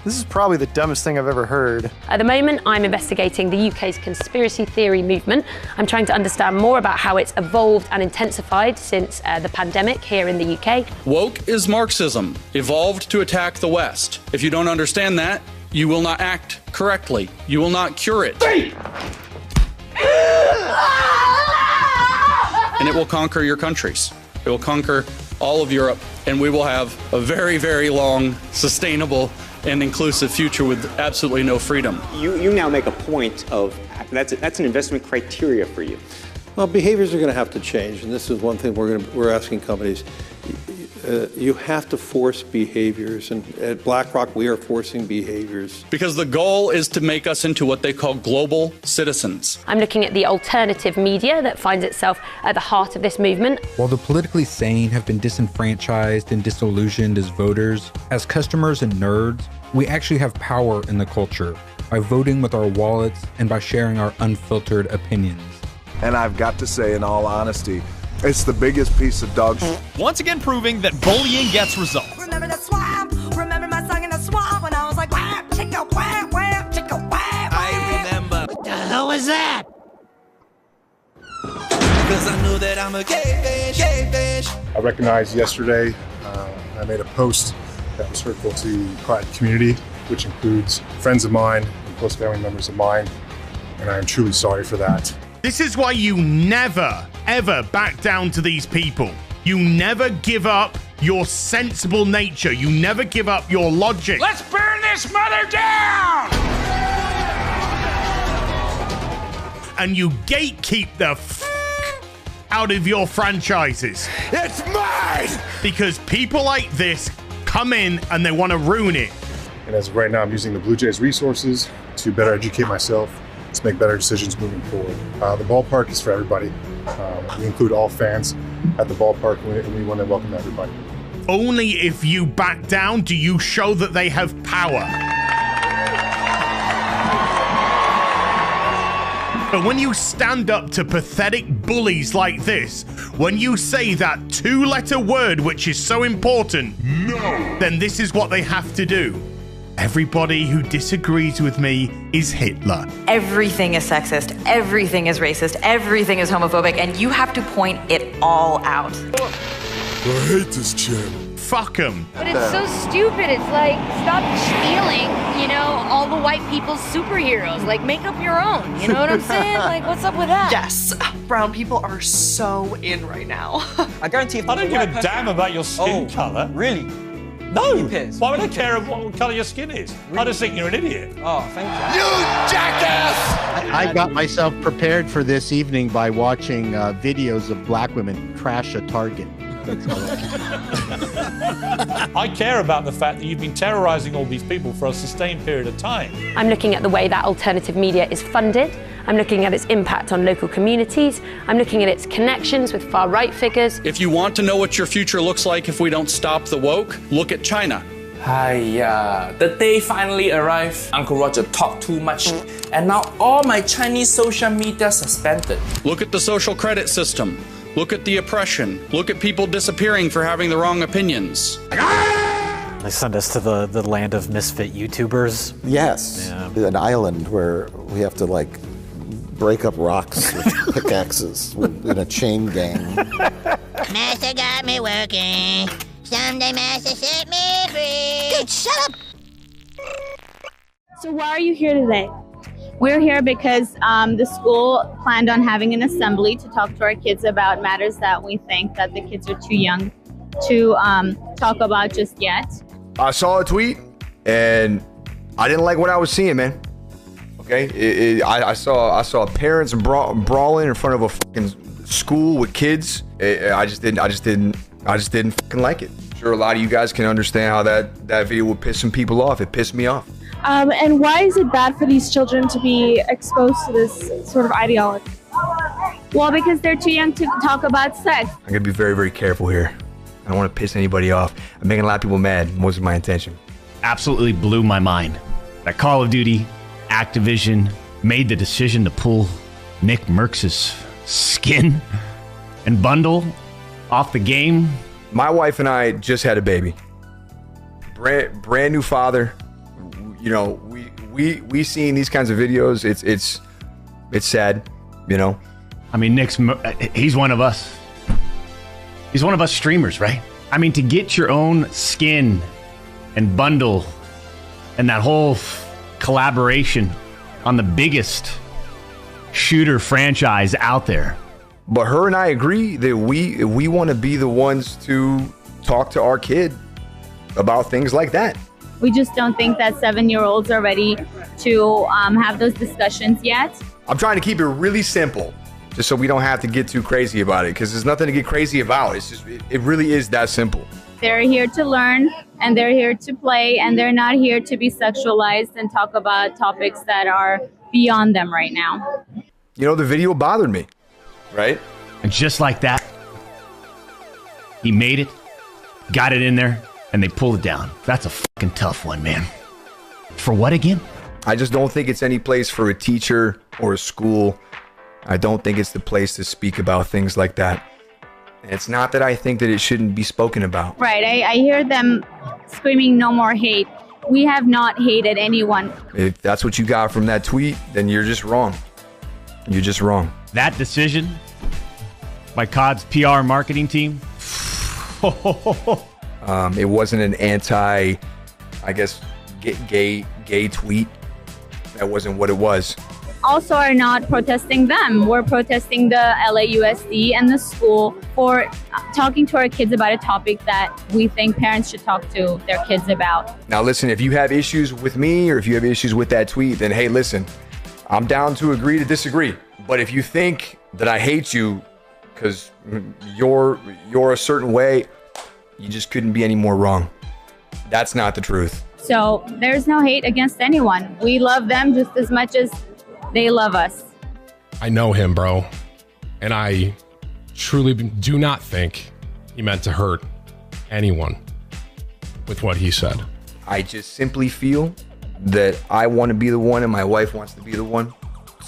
This is probably the dumbest thing I've ever heard. At the moment, I'm investigating the UK's conspiracy theory movement. I'm trying to understand more about how it's evolved and intensified since the pandemic here in the UK. Woke is Marxism, evolved to attack the West. If you don't understand that, you will not act correctly. You will not cure it. And it will conquer your countries. It will conquer all of Europe, and we will have a very, very long, sustainable, and inclusive future with absolutely no freedom. You now make a point of that's an investment criteria for you. Well, behaviors are going to have to change, and this is one thing we're asking companies. You have to force behaviors, and at BlackRock we are forcing behaviors. Because the goal is to make us into what they call global citizens. I'm looking at the alternative media that finds itself at the heart of this movement. While the politically sane have been disenfranchised and disillusioned as voters, as customers and nerds, we actually have power in the culture by voting with our wallets and by sharing our unfiltered opinions. And I've got to say, in all honesty, it's the biggest piece of dog shit. Once again proving that bullying gets results. Remember the swamp? Remember my song in the swamp when I was like, wham, chicka, wham, wham, chicka, wham, wham. I remember. What the hell was that? Because I know that I'm a gay fish. I recognized yesterday, I made a post that was hurtful to the Pride community, which includes friends of mine and close family members of mine, and I am truly sorry for that. This is why you never, ever back down to these people. You never give up your sensible nature. You never give up your logic. Let's burn this mother down! And you gatekeep the out of your franchises. It's mine! Because people like this come in and they want to ruin it. And as of right now, I'm using the Blue Jays resources to better educate myself, to make better decisions moving forward. The ballpark is for everybody. We include all fans at the ballpark, and we want to welcome everybody. Only if you back down do you show that they have power. But when you stand up to pathetic bullies like this, when you say that two-letter word which is so important, no, then this is what they have to do. Everybody who disagrees with me is Hitler. Everything is sexist, everything is racist, everything is homophobic, and you have to point it all out. I hate this channel. Fuck them. But it's so stupid. It's like, stop stealing, all the white people's superheroes. Like, make up your own. You know what I'm saying? Like, what's up with that? Yes, brown people are so in right now. I guarantee if I don't give a damn about your skin color. Really? No! Why would I care what colour your skin is? Really? I just think you're an idiot. Oh, thank you. You jackass! I got myself prepared for this evening by watching videos of black women trash a Target. I care about the fact that you've been terrorising all these people for a sustained period of time. I'm looking at the way that alternative media is funded. I'm looking at its impact on local communities. I'm looking at its connections with far-right figures. If you want to know what your future looks like if we don't stop the woke, look at China. Hiya, the day finally arrived. Uncle Roger talked too much, and now all my Chinese social media suspended. Look at the social credit system. Look at the oppression. Look at people disappearing for having the wrong opinions. They send us to the land of misfit YouTubers. Yes, an island where we have to break up rocks with pickaxes in a chain gang. Master got me working. Someday Master set me free. Dude, shut up! So why are you here today? We're here because the school planned on having an assembly to talk to our kids about matters that we think that the kids are too young to talk about just yet. I saw a tweet and I didn't like what I was seeing, man. Okay, I saw parents brawling in front of a fucking school with kids. I just didn't fucking like it. Sure, a lot of you guys can understand how that video would piss some people off. It pissed me off. And why is it bad for these children to be exposed to this sort of ideology? Well, because they're too young to talk about sex. I'm gonna be very, very careful here. I don't want to piss anybody off. I'm making a lot of people mad. Wasn't my intention. Absolutely blew my mind that Call of Duty, Activision made the decision to pull Nick Merckx's skin and bundle off the game. My wife and I just had a baby. Brand new father. You know, we seen these kinds of videos. It's sad, you know. I mean, he's one of us. He's one of us streamers, right? I mean, to get your own skin and bundle and that whole collaboration on the biggest shooter franchise out there. But her and I agree that we want to be the ones to talk to our kid about things like that. We just don't think that 7-year-olds are ready to have those discussions yet. I'm trying to keep it really simple, just so we don't have to get too crazy about it, because there's nothing to get crazy about. It's just, it really is that simple. They're here to learn, and they're here to play, and they're not here to be sexualized and talk about topics that are beyond them right now. You know, the video bothered me, right? And just like that, he made it, got it in there, and they pulled it down. That's a fucking tough one, man. For what again? I just don't think it's any place for a teacher or a school. I don't think it's the place to speak about things like that. And it's not that I think that it shouldn't be spoken about. Right, I hear them screaming no more hate. We have not hated anyone. If that's what you got from that tweet, then you're just wrong. You're just wrong. That decision by COD's PR marketing team. It wasn't an anti, I guess, gay tweet. That wasn't what it was. Also are not protesting them. We're protesting the LAUSD and the school for talking to our kids about a topic that we think parents should talk to their kids about. Now listen, if you have issues with me or if you have issues with that tweet, then hey, listen, I'm down to agree to disagree. But if you think that I hate you because you're a certain way, you just couldn't be any more wrong. That's not the truth. So there's no hate against anyone. We love them just as much as they love us. I know him, bro. And I truly do not think he meant to hurt anyone with what he said. I just simply feel that I want to be the one and my wife wants to be the one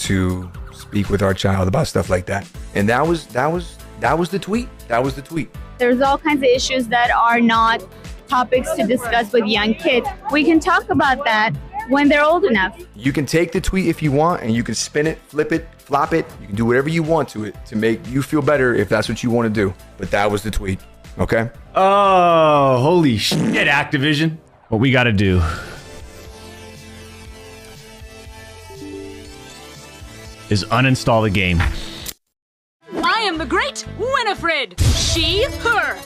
to speak with our child about stuff like that. And that was the tweet. That was the tweet. There's all kinds of issues that are not topics to discuss with young kids. We can talk about that when they're old enough. You can take the tweet if you want and you can spin it, flip it, flop it. You can do whatever you want to it to make you feel better if that's what you want to do. But that was the tweet, okay? Oh, holy shit, Activision. What we got to do is uninstall the game. I am the great Winifred. She, her.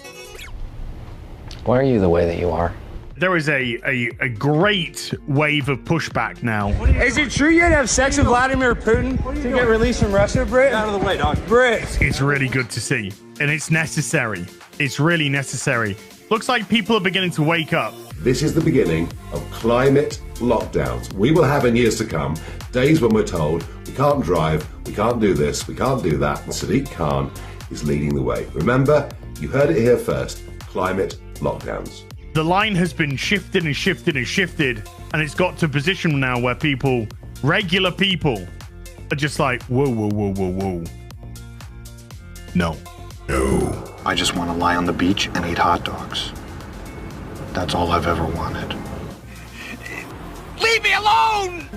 Why are you the way that you are? There is a great wave of pushback now. Is it true you'd have sex with Vladimir Putin to get released from Russia, Britt? Out of the way, dog. Britt. It's really good to see, and it's necessary. It's really necessary. Looks like people are beginning to wake up. This is the beginning of climate lockdowns. We will have in years to come days when we're told we can't drive, we can't do this, we can't do that, and Sadiq Khan is leading the way. Remember, you heard it here first, climate lockdowns. The line has been shifted and shifted and shifted, and it's got to a position now where people, regular people, are just like, whoa, whoa, whoa, whoa, whoa. No. No. I just want to lie on the beach and eat hot dogs. That's all I've ever wanted. Leave me alone!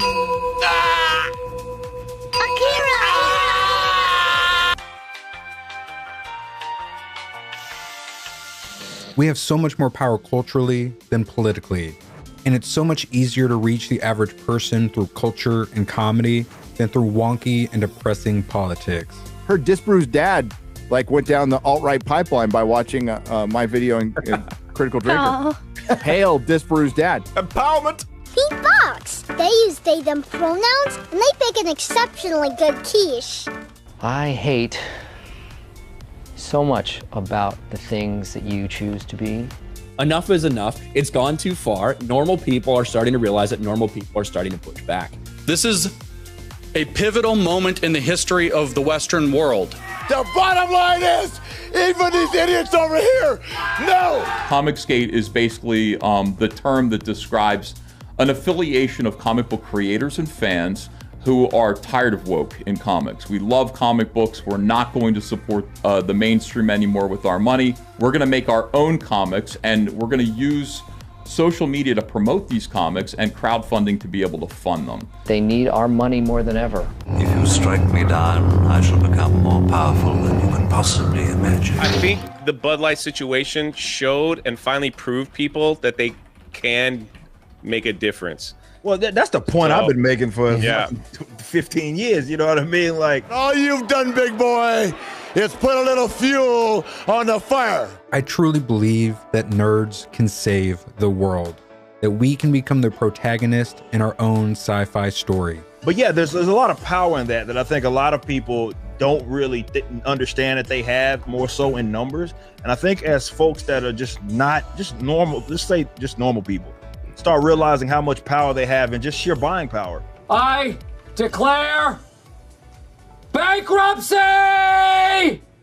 Akira! We have so much more power culturally than politically. And it's so much easier to reach the average person through culture and comedy than through wonky and depressing politics. Her Disparew's dad went down the alt-right pipeline by watching my video in Critical Drinker. Hail Disparew's dad. Empowerment. Pete Fox. They use they, them pronouns, and they bake an exceptionally good quiche. I hate so much about the things that you choose to be. Enough is enough. It's gone too far. Normal people are starting to realize that normal people are starting to push back. This is a pivotal moment in the history of the Western world. The bottom line is, even these idiots over here, no! Comicsgate is basically the term that describes an affiliation of comic book creators and fans who are tired of woke in comics. We love comic books. We're not going to support the mainstream anymore with our money. We're gonna make our own comics, and we're gonna use social media to promote these comics and crowdfunding to be able to fund them. They need our money more than ever. If you strike me down, I shall become more powerful than you can possibly imagine. I think the Bud Light situation showed and finally proved people that they can make a difference. Well, that's the point I've been making for 15 years. You know what I mean? Like, all you've done, big boy, is put a little fuel on the fire. I truly believe that nerds can save the world, that we can become the protagonist in our own sci-fi story. But yeah, there's a lot of power in that I think a lot of people don't really understand that they have, more so in numbers. And I think as folks that are just normal, let's say just normal people, start realizing how much power they have and just sheer buying power. I declare bankruptcy!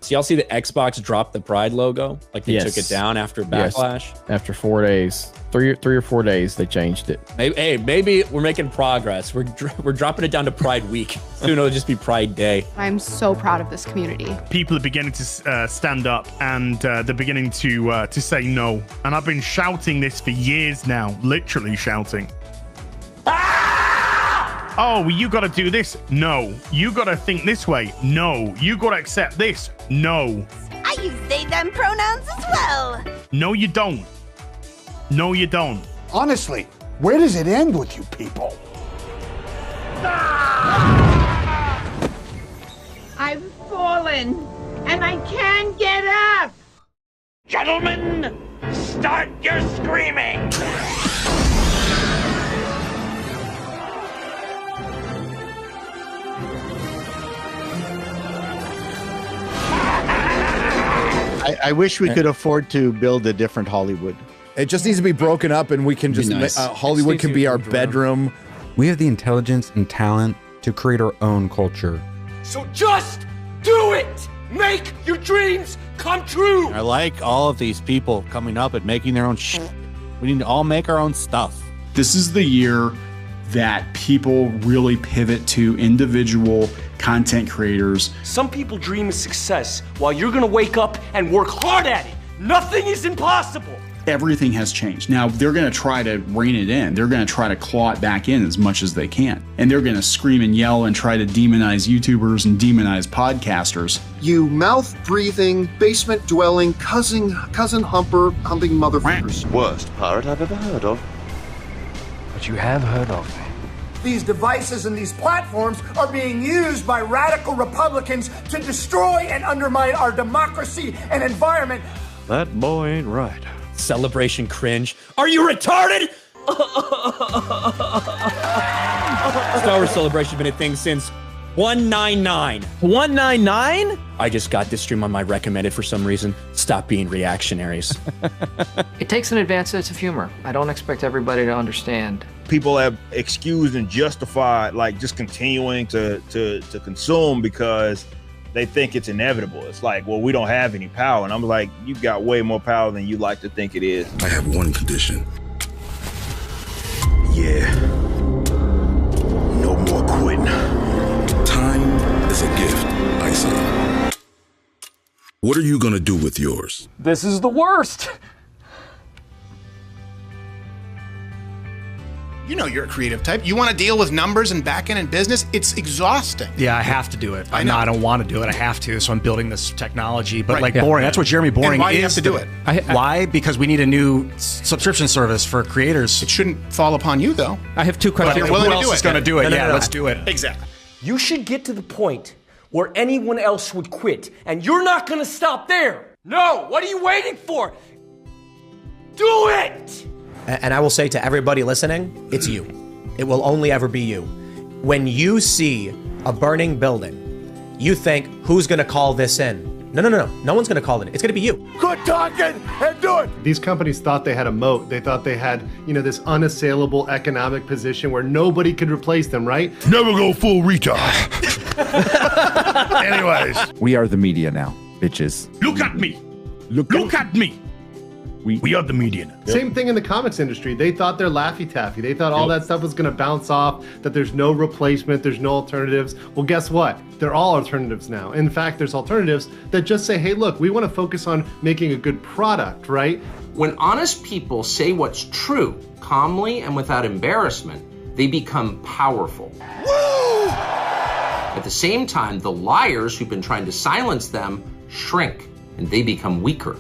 So y'all see the Xbox drop the Pride logo? Like they took it down after Backlash? Yes. After 4 days, three or 4 days, they changed it. Maybe we're making progress. We're dropping it down to Pride Week. Soon it'll just be Pride Day. I'm so proud of this community. People are beginning to stand up, and they're beginning to say no. And I've been shouting this for years now, literally shouting. Oh, you got to do this? No. You got to think this way? No. You got to accept this? No. I use they, them pronouns as well. No, you don't. No, you don't. Honestly, where does it end with you people? I've fallen, and I can't get up. Gentlemen, start your screaming. I wish we could afford to build a different Hollywood. It just needs to be broken up, and we can just Hollywood can be our bedroom. We have the intelligence and talent to create our own culture. So just do it. Make your dreams come true. I like all of these people coming up and making their own shit. We need to all make our own stuff. This is the year that people really pivot to individual content creators. Some people dream of success while you're gonna wake up and work hard at it. Nothing is impossible. Everything has changed. Now they're gonna try to rein it in. They're gonna try to claw it back in as much as they can. And they're gonna scream and yell and try to demonize YouTubers and demonize podcasters. You mouth-breathing, basement-dwelling, cousin humping motherfuckers. Worst pirate I've ever heard of. But you have heard of me. These devices and these platforms are being used by radical Republicans to destroy and undermine our democracy and environment. That boy ain't right. Celebration cringe. Are you retarded? Star Wars Celebration has been a thing since 199. 199? I just got this stream on my recommended for some reason. Stop being reactionaries. It takes an advanced sense of humor. I don't expect everybody to understand. People have excused and justified like just continuing to consume because they think it's inevitable. It's like, well, we don't have any power. And I'm like, you've got way more power than you like to think it is. I have one condition. Yeah. No more quitting. Time is a gift, I say. What are you gonna do with yours? This is the worst. You know you're a creative type. You want to deal with numbers and back end and business. It's exhausting. Yeah, I have to do it. I don't want to do it. I have to. So I'm building this technology. But Right. like Yeah. boring. That's what Jeremy Boring And why is. do you have to do it? Why? Because we need a new subscription service for creators. It shouldn't fall upon you, though. I have two questions. But you're willing Who to else do is it. going to do it? No, no, Yeah, no. let's do it. Exactly. You should get to the point where anyone else would quit, and you're not gonna stop there. No, what are you waiting for? Do it! And I will say to everybody listening, it's you. It will only ever be you. When you see a burning building, you think, who's gonna call this in? No. No one's gonna call it in. It's gonna be you. Quit talking and do it. These companies thought they had a moat. They thought they had, this unassailable economic position where nobody could replace them, right? Never go full retard. Anyways, we are the media now, bitches. Look at me. Look at me. We are the media now. Same thing in the comics industry. They thought they're Laffy Taffy. They thought all that stuff was going to bounce off, that there's no replacement, there's no alternatives. Well, guess what? They're all alternatives now. In fact, there's alternatives that just say, hey, look, we want to focus on making a good product, right? When honest people say what's true, calmly and without embarrassment, they become powerful. Woo! At the same time, the liars who've been trying to silence them shrink, and they become weaker.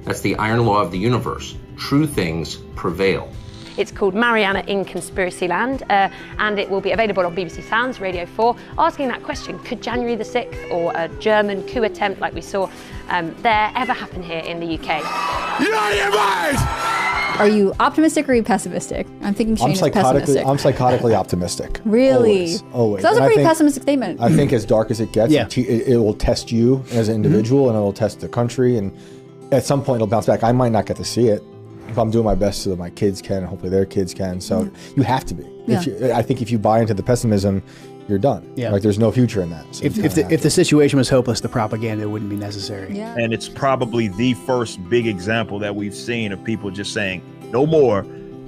That's the iron law of the universe. True things prevail. It's called Mariana in Conspiracy Land, and it will be available on BBC Sounds, Radio 4, asking that question, could January the 6th or a German coup attempt like we saw there ever happen here in the UK? You're out of your mind! Are you optimistic or are you pessimistic? I'm thinking Shane is pessimistic. I'm psychotically optimistic. Really? Always. So that was a And I pretty think- pessimistic statement. I think as dark as it gets, it will test you as an individual and it will test the country. And at some point it'll bounce back. I might not get to see it, but I'm doing my best so that my kids can, and hopefully their kids can. So you have to be. I think if you buy into the pessimism, you're done. Yeah. Like there's no future in that. So If the situation was hopeless, the propaganda wouldn't be necessary. Yeah. And it's probably the first big example that we've seen of people just saying no more,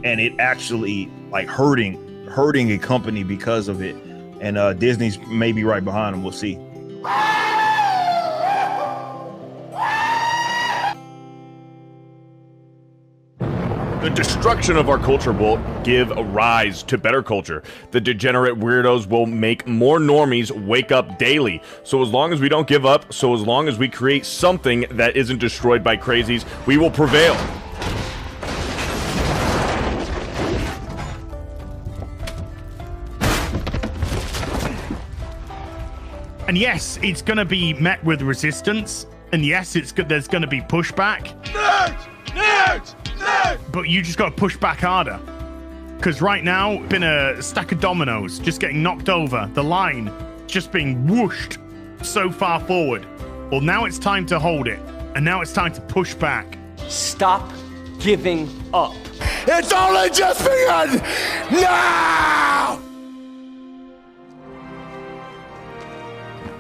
and it actually like hurting a company because of it. And Disney's maybe right behind them. We'll see. The destruction of our culture will give a rise to better culture. The degenerate weirdos will make more normies wake up daily. So as long as we don't give up, so as long as we create something that isn't destroyed by crazies, we will prevail. And yes, it's going to be met with resistance. And yes, there's going to be pushback. Nerds! Nerds! Nerds! But you just got to push back harder. Because right now, it's been a stack of dominoes just getting knocked over. The line just being whooshed so far forward. Well, now it's time to hold it. And now it's time to push back. Stop giving up. It's only just begun! Now!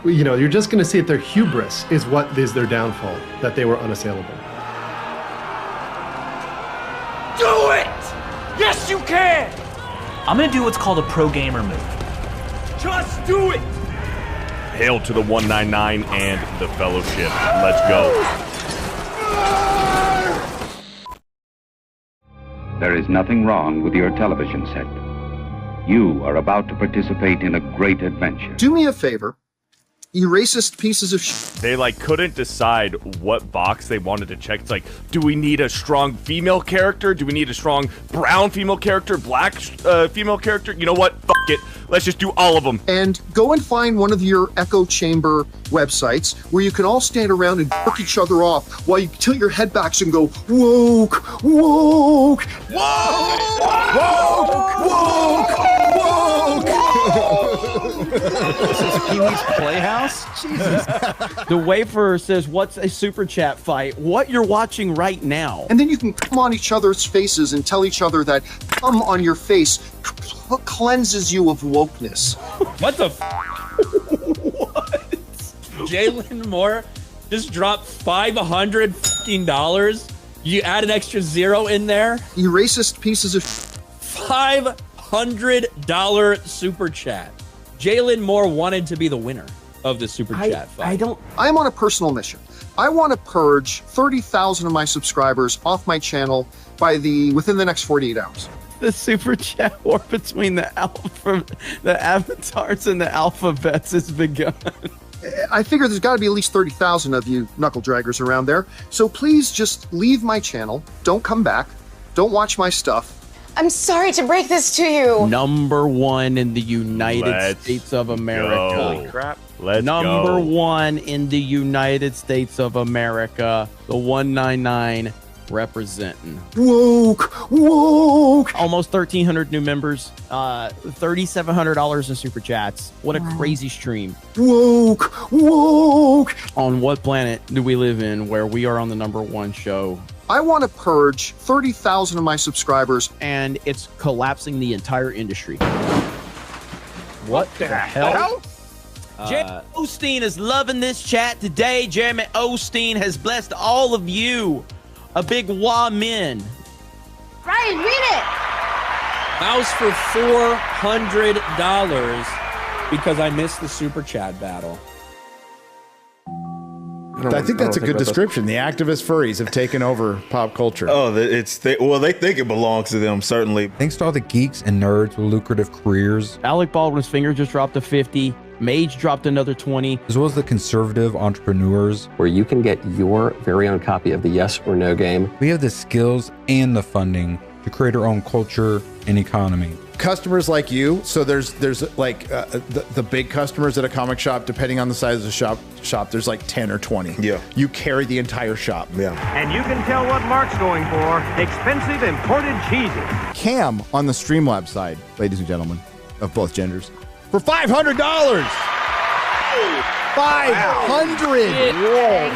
You're just going to see that their hubris is what is their downfall, that they were unassailable. Do it! Yes, you can! I'm gonna do what's called a pro gamer move. Just do it! Hail to the 199 and the Fellowship. Let's go. There is nothing wrong with your television set. You are about to participate in a great adventure. Do me a favor. You racist pieces of shit. They couldn't decide what box they wanted to check. It's like, do we need a strong female character? Do we need a strong brown female character? Black female character? You know what? Fuck it. Let's just do all of them. And go and find one of your echo chamber websites where you can all stand around and jerk each other off while you tilt your head backs and go, woke, woke, woke, woke, woke, This is Pee-wee's Playhouse? Jesus. The Wafer says, what's a super chat fight? What you're watching right now. And then you can come on each other's faces and tell each other that come on your face cleanses you of wokeness. What the What? Jalen Moore just dropped $500. You add an extra zero in there? You racist pieces of $500 super chat. Jalen Moore wanted to be the winner of the super chat fight. I'm on a personal mission. I want to purge 30,000 of my subscribers off my channel within the next 48 hours. The super chat war between the avatars and the alphabets has begun. I figure there's got to be at least 30,000 of you knuckle draggers around there. So please just leave my channel. Don't come back. Don't watch my stuff. I'm sorry to break this to you. #1 in the United States of America. Holy crap. Let's Number go. 1 in the United States of America. The 199 representing. Woke. Almost 1,300 new members. $3,700 in super chats. What a crazy stream. Woke. On what planet do we live in where we are on the #1 show? I want to purge 30,000 of my subscribers. And it's collapsing the entire industry. What the hell? Jeremy Osteen is loving this chat today. Jeremy Osteen has blessed all of you. A big wamen. Ryan, read it. Mouse for $400 because I missed the super chat battle. I think that's a good description. The activist furries have taken over pop culture. Oh, they think it belongs to them, certainly. Thanks to all the geeks and nerds with lucrative careers. Alec Baldwin's finger just dropped to 50. Mage dropped another 20. As well as the conservative entrepreneurs. Where you can get your very own copy of the Yes or No game. We have the skills and the funding to create our own culture and economy. Customers like you, so there's like the big customers at a comic shop, depending on the size of the shop, there's like 10 or 20. Yeah. You carry the entire shop. Yeah. And you can tell what Mark's going for. Expensive imported cheeses. Cam on the Streamlabs side, ladies and gentlemen, of both genders, for $500. $500.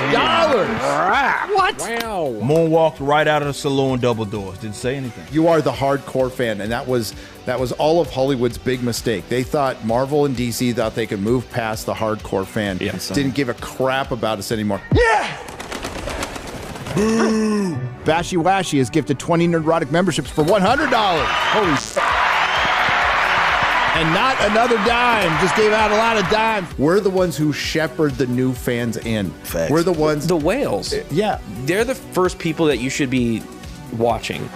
What? Wow. Moonwalked right out of the saloon, double doors. Didn't say anything. You are the hardcore fan, and that was all of Hollywood's big mistake. They thought Marvel and DC thought they could move past the hardcore fan. Yeah, didn't give a crap about us anymore. Yeah. Boo! Bashy Washy has gifted 20 Nerdrotic memberships for $100. Holy shit. And not another dime. Just gave out a lot of dimes. We're the ones who shepherd the new fans in. Facts. We're the ones. The whales. Yeah. They're the first people that you should be watching.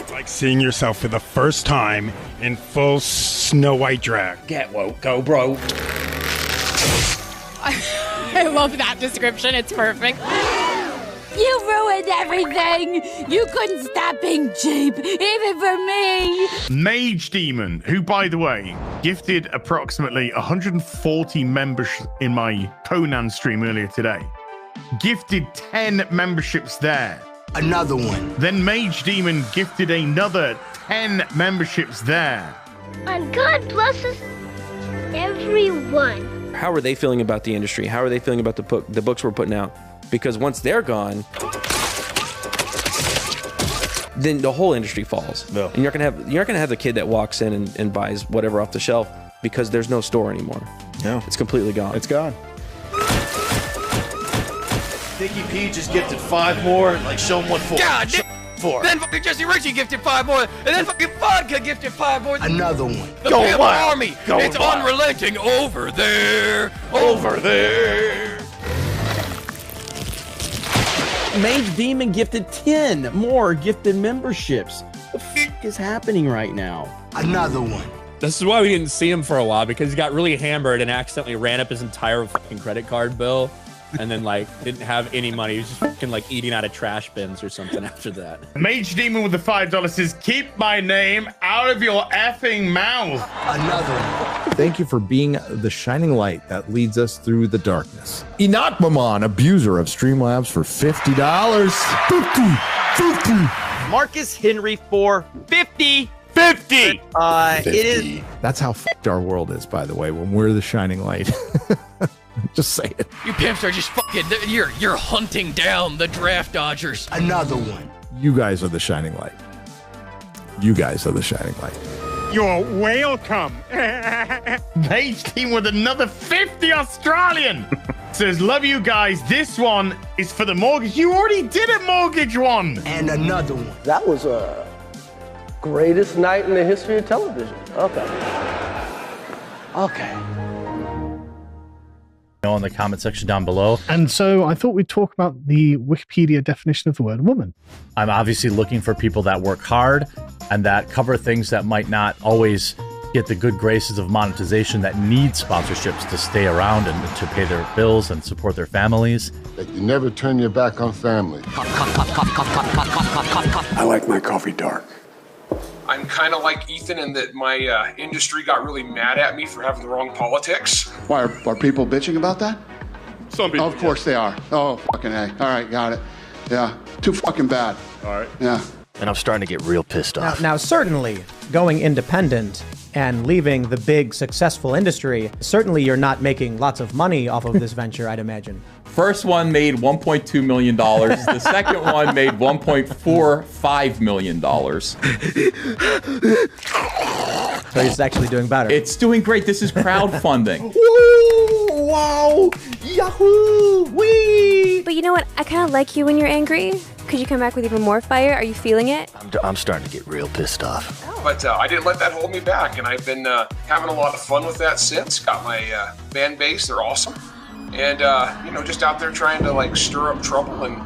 Like seeing yourself for the first time in full Snow White drag. Get woke, go bro. I love that description. It's perfect. You ruined everything! You couldn't stop being cheap, even for me! Mage Demon, who, by the way, gifted approximately 140 members in my Conan stream earlier today. Gifted 10 memberships there. Another one. Then Mage Demon gifted another 10 memberships there. And God blesses everyone. How are they feeling about the industry? How are they feeling about the books we're putting out? Because once they're gone, then the whole industry falls. Yeah. And you're not gonna have the kid that walks in and buys whatever off the shelf because there's no store anymore. Yeah. It's completely gone. It's gone. Dickie P just gifted 5 more. Like, show him what for. God Show damn. 4. Then fucking Jesse Ritchie gifted 5 more. And then fucking Vodka gifted 5 more. Another one. The Go Pimp wild. Army. Go It's wild. unrelenting over there. Over there. Mage Demon gifted 10 more gifted memberships. What the f is happening right now? Another one. This is why we didn't see him for a while, because he got really hammered and accidentally ran up his entire fucking credit card bill, and then like didn't have any money. He was just fucking like eating out of trash bins or something after that. Mage Demon with the $5 says, "Keep my name out of your effing mouth." Another one. Thank you for being the shining light that leads us through the darkness. Enoch Maman, abuser of Streamlabs, for $50. 50. Marcus Henry for 50. 50. It is. That's how fucked our world is, by the way, when we're the shining light. Just say it. You pimps are just fucking. You're hunting down the draft dodgers. Another one. You guys are the shining light. You guys are the shining light. You're welcome. Mage Team with another 50 Australian. Says, love you guys. This one is for the mortgage. You already did a mortgage one. And another one. That was a greatest night in the history of television. Okay. know in the comment section down below. And so I thought we'd talk about the Wikipedia definition of the word woman. I'm obviously looking for people that work hard and that cover things that might not always get the good graces of monetization, that need sponsorships to stay around and to pay their bills and support their families. That you never turn your back on family. I like my coffee dark. I'm kind of like Ethan in that my industry got really mad at me for having the wrong politics. Why are people bitching about that? Some people. Of course they are. Oh, fucking A. All right, got it. Yeah, too fucking bad. All right. Yeah. And I'm starting to get real pissed off. Now, certainly, going independent and leaving the big successful industry, certainly you're not making lots of money off of this venture, I'd imagine. First one made $1.2 million. The second one made $1.45 million. So it's actually doing better. It's doing great. This is crowdfunding. Woo! Wow! Yahoo! Wee! But you know what? I kind of like you when you're angry. Could you come back with even more fire? Are you feeling it? I'm starting to get real pissed off. But I didn't let that hold me back, and I've been having a lot of fun with that since. Got my fan base. They're awesome. And, just out there trying to, like, stir up trouble and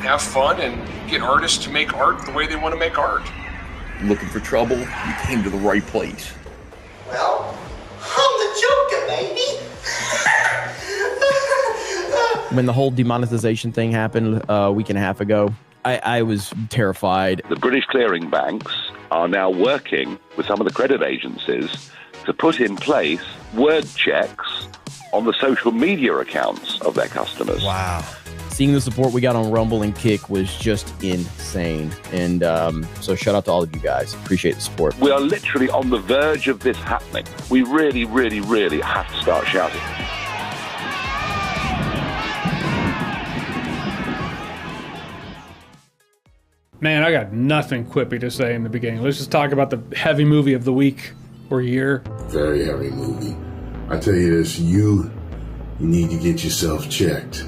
have fun and get artists to make art the way they want to make art. Looking for trouble? You came to the right place. Well, I'm the Joker, baby. When the whole demonetization thing happened a week and a half ago, I was terrified. The British clearing banks are now working with some of the credit agencies to put in place word checks on the social media accounts of their customers. Wow. Seeing the support we got on Rumble and Kick was just insane. And so shout out to all of you guys. Appreciate the support. We are literally on the verge of this happening. We really, really, really have to start shouting. Man, I got nothing quippy to say in the beginning. Let's just talk about the heavy movie of the week or year. Very heavy movie. I tell you this, you need to get yourself checked.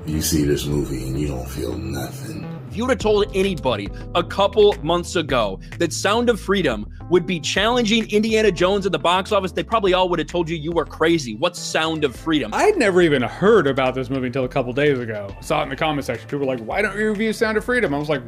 You see this movie and you don't feel nothing. If you would have told anybody a couple months ago that Sound of Freedom would be challenging Indiana Jones at the box office, they probably all would have told you you were crazy. What's Sound of Freedom? I had never even heard about this movie until a couple days ago. I saw it in the comment section. People were like, why don't you review Sound of Freedom? I was like,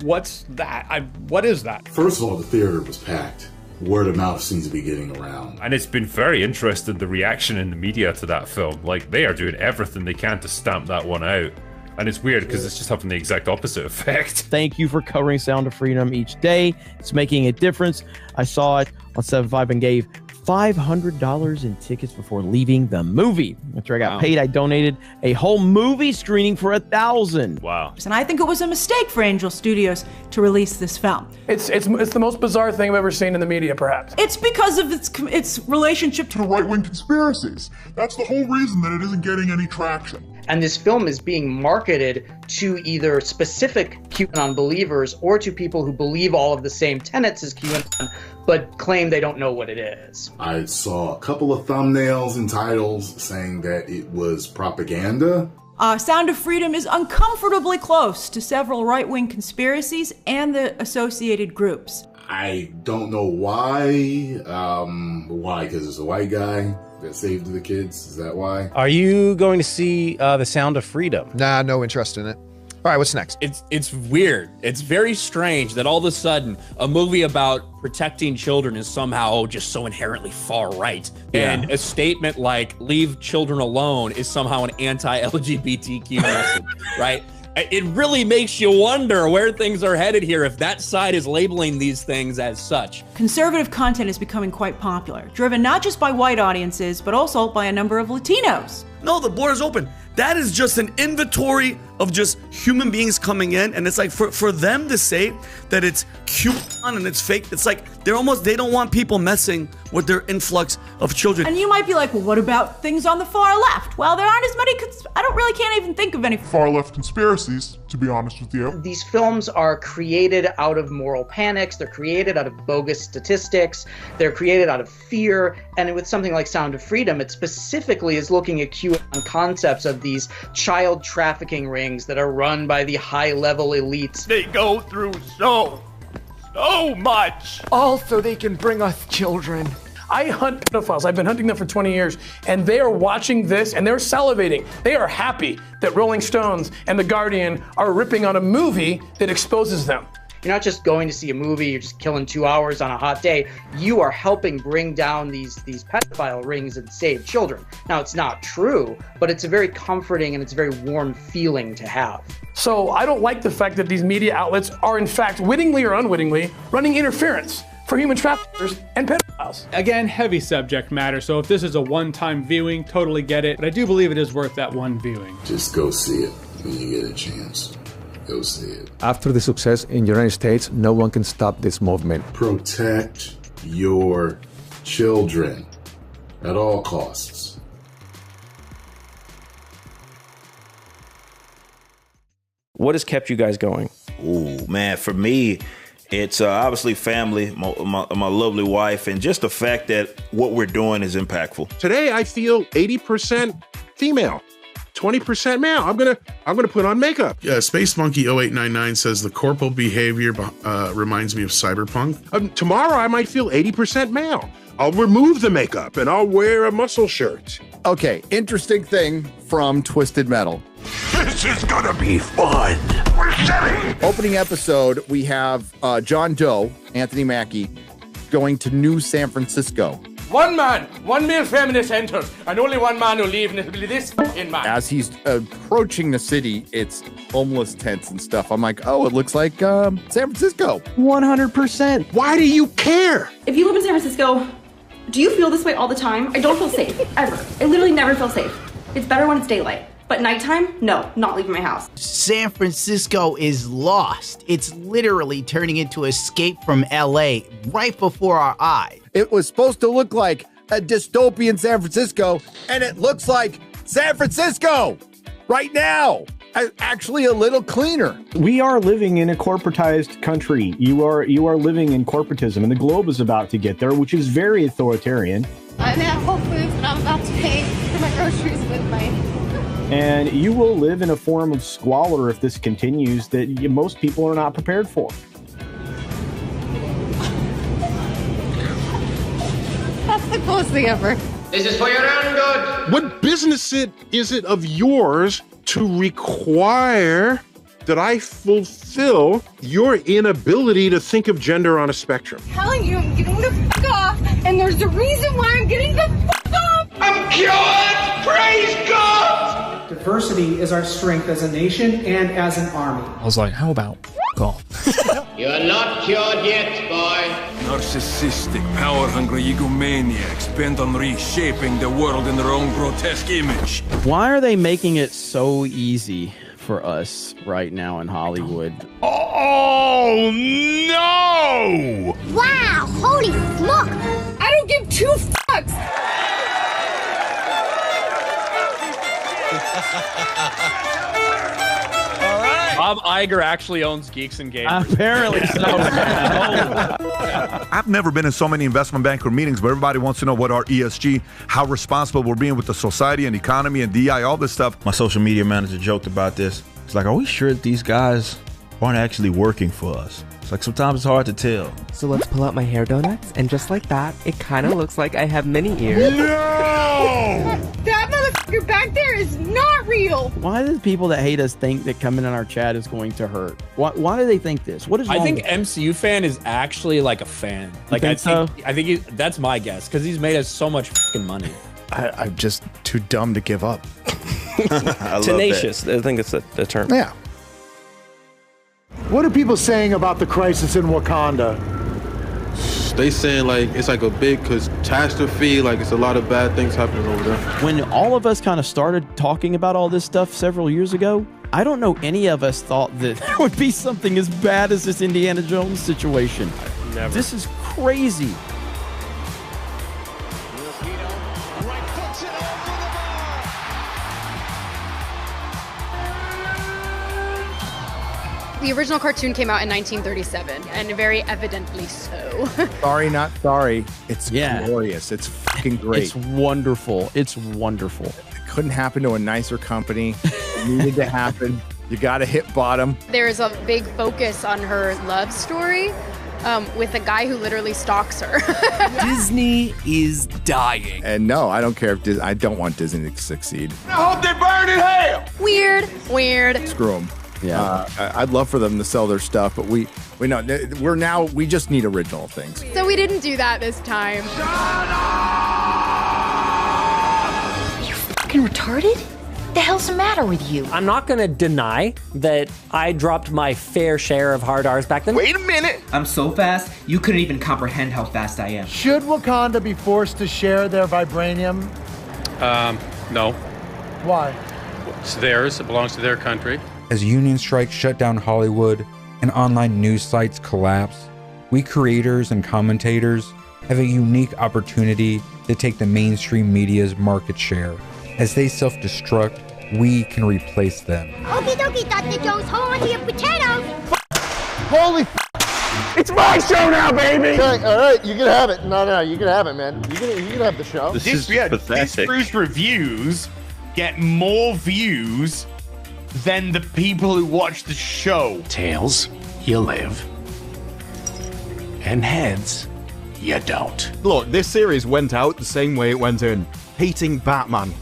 what's that? What is that? First of all, the theater was packed. Word of mouth seems to be getting around. And it's been very interesting, the reaction in the media to that film. Like, they are doing everything they can to stamp that one out. And it's weird because it's just having the exact opposite effect. Thank you for covering Sound of Freedom each day. It's making a difference. I saw it on 7.5 and gave $500 in tickets before leaving the movie. After I got paid, I donated a whole movie screening for $1,000. Wow. And I think it was a mistake for Angel Studios to release this film. It's the most bizarre thing I've ever seen in the media, perhaps. It's because of its relationship to right-wing conspiracies. That's the whole reason that it isn't getting any traction. And this film is being marketed to either specific QAnon believers or to people who believe all of the same tenets as QAnon, but claim they don't know what it is. I saw a couple of thumbnails and titles saying that it was propaganda. Sound of Freedom is uncomfortably close to several right-wing conspiracies and the associated groups. I don't know why. Why? Because it's a white guy that saved the kids? Is that why? Are you going to see The Sound of Freedom? Nah, no interest in it. All right, what's next? It's weird. It's very strange that all of a sudden a movie about protecting children is somehow just so inherently far right. Yeah. And a statement like leave children alone is somehow an anti-LGBTQ message, right? It really makes you wonder where things are headed here if that side is labeling these things as such. Conservative content is becoming quite popular, driven not just by white audiences, but also by a number of Latinos. No, the border's open. That is just an inventory of just human beings coming in, and it's like for them to say that it's QAnon and it's fake, it's like they don't want people messing with their influx of children. And you might be like, well, what about things on the far left? Well, there aren't as many, can't even think of any far left conspiracies, to be honest with you. These films are created out of moral panics, they're created out of bogus statistics, they're created out of fear, and with something like Sound of Freedom, it specifically is looking at QAnon concepts of these child trafficking rings that are run by the high-level elites. They go through so much. All so they can bring us children. I hunt pedophiles. I've been hunting them for 20 years, and they are watching this and they're salivating. They are happy that Rolling Stones and The Guardian are ripping on a movie that exposes them. You're not just going to see a movie, you're just killing 2 hours on a hot day. You are helping bring down these pedophile rings and save children. Now, it's not true, but it's a very comforting and it's a very warm feeling to have. So I don't like the fact that these media outlets are, in fact, wittingly or unwittingly, running interference for human traffickers and pedophiles. Again, heavy subject matter, so if this is a one-time viewing, totally get it, but I do believe it is worth that one viewing. Just go see it when you get a chance. Go see it. After the success in the United States, no one can stop this movement. Protect your children at all costs. What has kept you guys going? Ooh, man, for me, it's obviously family, my lovely wife, and just the fact that what we're doing is impactful. Today, I feel 80% female. 20% male. I'm gonna put on makeup. Yeah, Space Monkey 0899 says the corporal behavior reminds me of cyberpunk. Tomorrow I might feel 80% male. I'll remove the makeup and I'll wear a muscle shirt. Okay, interesting thing from Twisted Metal. This is gonna be fun. We're setting. Opening episode, we have John Doe, Anthony Mackie, going to New San Francisco. One male feminist enters, and only one man will leave, and it'll be this fucking man. As he's approaching the city, it's homeless tents and stuff. I'm like, oh, it looks like San Francisco. 100%. Why do you care? If you live in San Francisco, do you feel this way all the time? I don't feel safe, ever. I literally never feel safe. It's better when it's daylight. But nighttime, no, not leaving my house. San Francisco is lost. It's literally turning into Escape from LA right before our eyes. It was supposed to look like a dystopian San Francisco, and it looks like San Francisco right now. Actually a little cleaner. We are living in a corporatized country. You are living in corporatism, and the globe is about to get there, which is very authoritarian. I'm at Whole Foods, and I'm about to pay for my groceries with my... And you will live in a form of squalor if this continues that most people are not prepared for. That's the coolest thing ever. This is for your own good. What business is it of yours to require that I fulfill your inability to think of gender on a spectrum? I'm telling you, I'm getting the fuck off, and there's a reason why I'm getting the fuck off. I'm cured! Praise God! Diversity is our strength as a nation and as an army. I was like, how about off? You're not cured yet, boy. Narcissistic, power-hungry egomaniacs bent on reshaping the world in their own grotesque image. Why are they making it so easy for us right now in Hollywood? Oh, no! Wow, holy smoke! I don't give two fucks! All right. Bob Iger actually owns Geeks and Gamers. Apparently so. I've never been in so many investment banker meetings where everybody wants to know what our ESG, how responsible we're being with the society and economy and DI, all this stuff. My social media manager joked about this. It's like, are we sure that these guys aren't actually working for us? It's like sometimes it's hard to tell. So let's pull out my hair donuts, and just like that, it kind of looks like I have mini ears. No! That motherfucker back there is not real! Why do the people that hate us think that coming in our chat is going to hurt? Why do they think this? What is wrong I think with MCU fan is actually like a fan. Like think so? I think that's my guess because he's made us so much fucking money. I'm just too dumb to give up. Tenacious, I think that's the term. Yeah. What are people saying about the crisis in Wakanda? They saying like it's like a big catastrophe, like it's a lot of bad things happening over there. When all of us kind of started talking about all this stuff several years ago, I don't know any of us thought that there would be something as bad as this Indiana Jones situation. Never. This is crazy. The original cartoon came out in 1937, and very evidently so. Sorry, not sorry. It's glorious. It's fucking great. It's wonderful. It's wonderful. It couldn't happen to a nicer company. It needed to happen. You got to hit bottom. There's a big focus on her love story, with a guy who literally stalks her. Disney is dying. And no, I don't care if I don't want Disney to succeed. I hope they burn in hell. Weird. Screw them. Yeah, I'd love for them to sell their stuff, but we just need original things. So we didn't do that this time. You fucking retarded? The hell's the matter with you? I'm not gonna deny that I dropped my fair share of hard R's back then. Wait a minute. I'm so fast, you couldn't even comprehend how fast I am. Should Wakanda be forced to share their vibranium? No. Why? It's theirs. It belongs to their country. As union strikes shut down Hollywood and online news sites collapse, we creators and commentators have a unique opportunity to take the mainstream media's market share. As they self-destruct, we can replace them. Okie dokie, Dr. Jones, hold on to your potatoes. Holy It's my show now, baby. Okay, all right, you can have it. No, you can have it, man. You can have the show. These Bruce reviews get more views than the people who watch the show. Tails, you live. And heads, you don't. Look, this series went out the same way it went in. Hating Batman.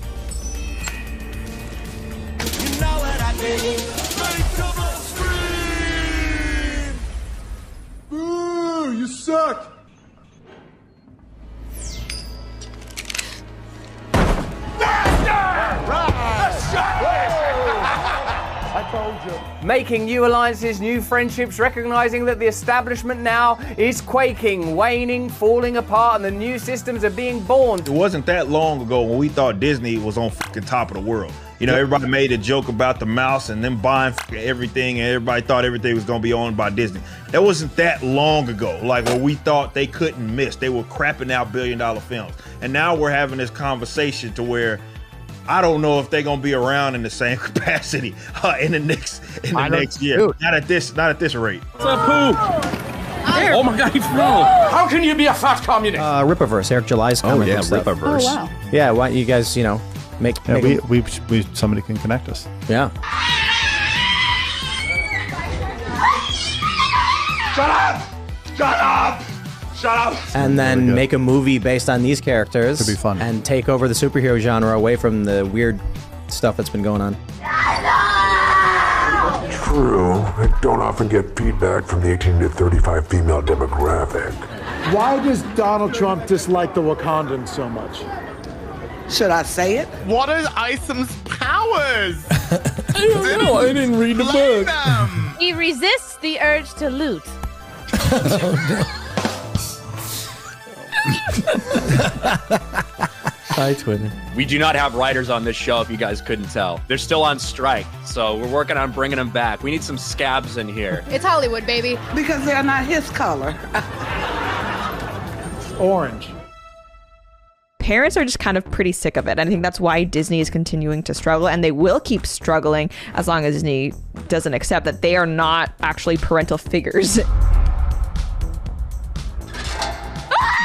Boo, you suck. I told you. Making new alliances, new friendships, recognizing that the establishment now is quaking, waning, falling apart, and the new systems are being born. It wasn't that long ago when we thought Disney was on fucking top of the world. You know, everybody made a joke about the mouse and them buying everything, and everybody thought everything was gonna be owned by Disney. That wasn't that long ago, like when we thought they couldn't miss. They were crapping out billion-dollar films. And now we're having this conversation to where I don't know if they're gonna be around in the same capacity in the next year. Dude. Not at this rate. What's up, Pooh? Oh my God, he's wrong. How can you be a fat communist? Rippaverse, Eric July's comic book stuff. Rippaverse. Oh, wow. Yeah, why don't you guys, make we somebody can connect us. Yeah. Shut up! Shut up! Shut up! And then make a movie based on these characters. Could be fun. And take over the superhero genre away from the weird stuff that's been going on. True, I don't often get feedback from the 18 to 35 female demographic. Why does Donald Trump dislike the Wakandans so much? Should I say it? What are Isom's powers? I don't know. I didn't read the book. He resists the urge to loot. Hi, Twitter. We do not have writers on this show, if you guys couldn't tell. They're still on strike, so we're working on bringing them back. We need some scabs in here. It's Hollywood, baby. Because they're not his color. Orange. Parents are just kind of pretty sick of it. I think that's why Disney is continuing to struggle, and they will keep struggling as long as Disney doesn't accept that they are not actually parental figures.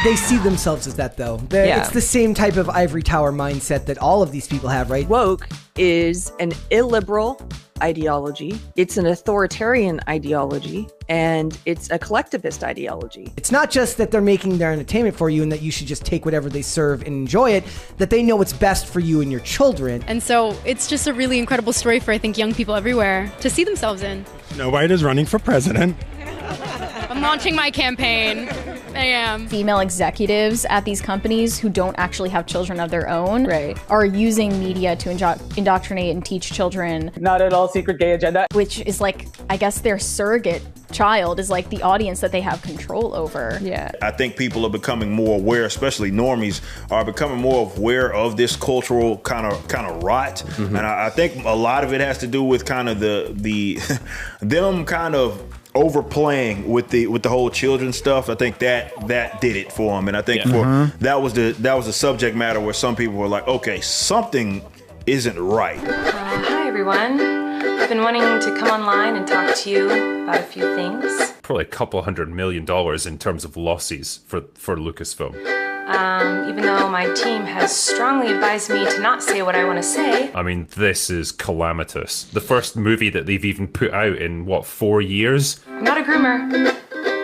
They see themselves as that, though. It's the same type of ivory tower mindset that all of these people have, right? Woke is an illiberal ideology. It's an authoritarian ideology, and it's a collectivist ideology. It's not just that they're making their entertainment for you and that you should just take whatever they serve and enjoy it, that they know what's best for you and your children. And so it's just a really incredible story for, I think, young people everywhere to see themselves in. Nobody's running for president. I'm launching my campaign. I am. Female executives at these companies who don't actually have children of their own are using media to indoctrinate and teach children. Not at all secret gay agenda. Which is like, I guess their surrogate child is like the audience that they have control over. Yeah. I think people are becoming more aware, especially normies, are becoming more aware of this cultural kind of rot. Mm-hmm. And I think a lot of it has to do with kind of the them kind of overplaying with the whole children stuff. I think that did it for them, and I think that was the subject matter where some people were like, okay, something isn't right. Hi everyone. I've been wanting to come online and talk to you about a few things. Probably $200 million in terms of losses for Lucasfilm. Even though my team has strongly advised me to not say what I want to say. I mean, this is calamitous. The first movie that they've even put out in, 4 years? I'm not a groomer.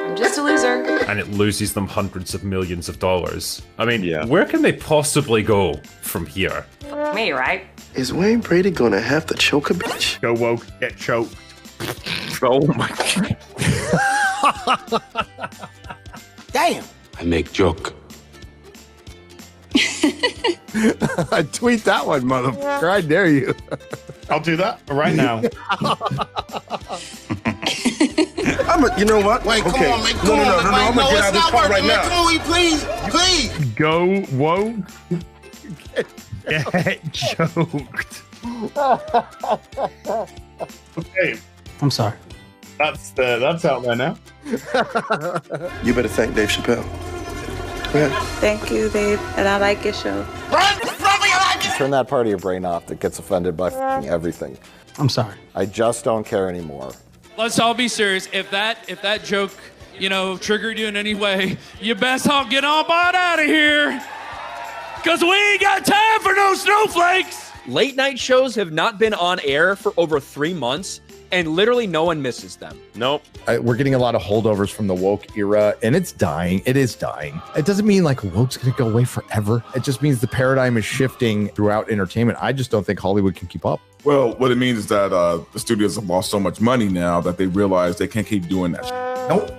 I'm just a loser. And it loses them hundreds of millions of dollars. I mean, where can they possibly go from here? Fuck me, right? Is Wayne Brady gonna have to choke a bitch? Go woke, get choked. Oh my God. Damn. I make joke. Tweet that one, motherfucker. I dare you. I'll do that right now. You know what? Wait, come on, man. Come No, on, I'm gonna get out of this part right now. Come on, please. Go woke. Get choked. Okay. I'm sorry. That's out there now. You better thank Dave Chappelle. Go ahead. Thank you, Dave, and I like your show. Turn that part of your brain off that gets offended by everything. I'm sorry. I just don't care anymore. Let's all be serious. If that joke, triggered you in any way, you best all get on out of here. Because we ain't got time for no snowflakes. Late night shows have not been on air for over 3 months, and literally no one misses them. Nope. We're getting a lot of holdovers from the woke era, and it's dying. It is dying. It doesn't mean like woke's going to go away forever. It just means the paradigm is shifting throughout entertainment. I just don't think Hollywood can keep up. Well, what it means is that the studios have lost so much money now that they realize they can't keep doing that. Nope.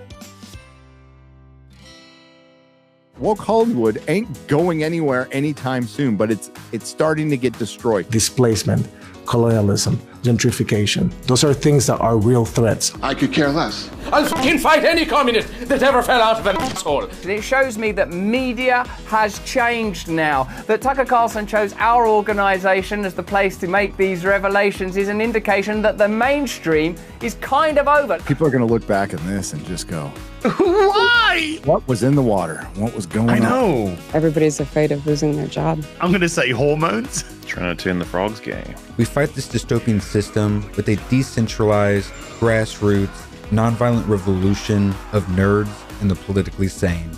Woke Hollywood ain't going anywhere anytime soon, but it's starting to get destroyed. Displacement, colonialism, gentrification. Those are things that are real threats. I could care less. I'll fucking fight any communist that ever fell out of an asshole. It shows me that media has changed now. That Tucker Carlson chose our organisation as the place to make these revelations is an indication that the mainstream is kind of over. People are going to look back at this and just go, why? What was in the water? What was going on? I know. Everybody's afraid of losing their job. I'm going to say hormones. Trying to turn the frogs gay. We fight this dystopian system with a decentralized, grassroots, nonviolent revolution of nerds and the politically sane.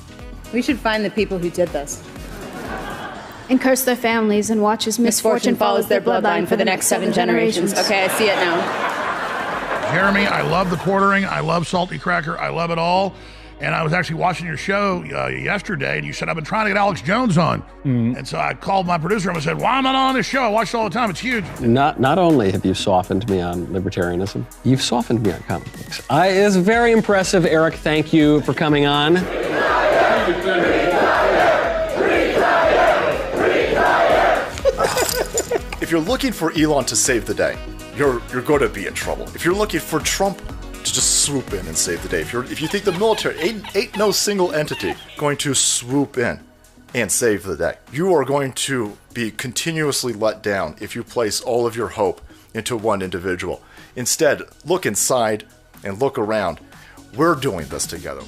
We should find the people who did this. And curse their families and watch as misfortune follows their bloodline for the next 7 generations. Okay, I see it now. Jeremy, I love the quartering. I love Salty Cracker. I love it all. And I was actually watching your show yesterday, and you said, I've been trying to get Alex Jones on. And so I called my producer and I said, why am I not on this show? I watch it all the time. It's huge. Not only have you softened me on libertarianism, you've softened me on comic books. It's very impressive, Eric. Thank you for coming on. If you're looking for Elon to save the day, you're going to be in trouble. If you're looking for Trump to just swoop in and save the day, if you think the military ain't no single entity going to swoop in and save the day, you are going to be continuously let down if you place all of your hope into one individual. Instead, look inside and look around. We're doing this together.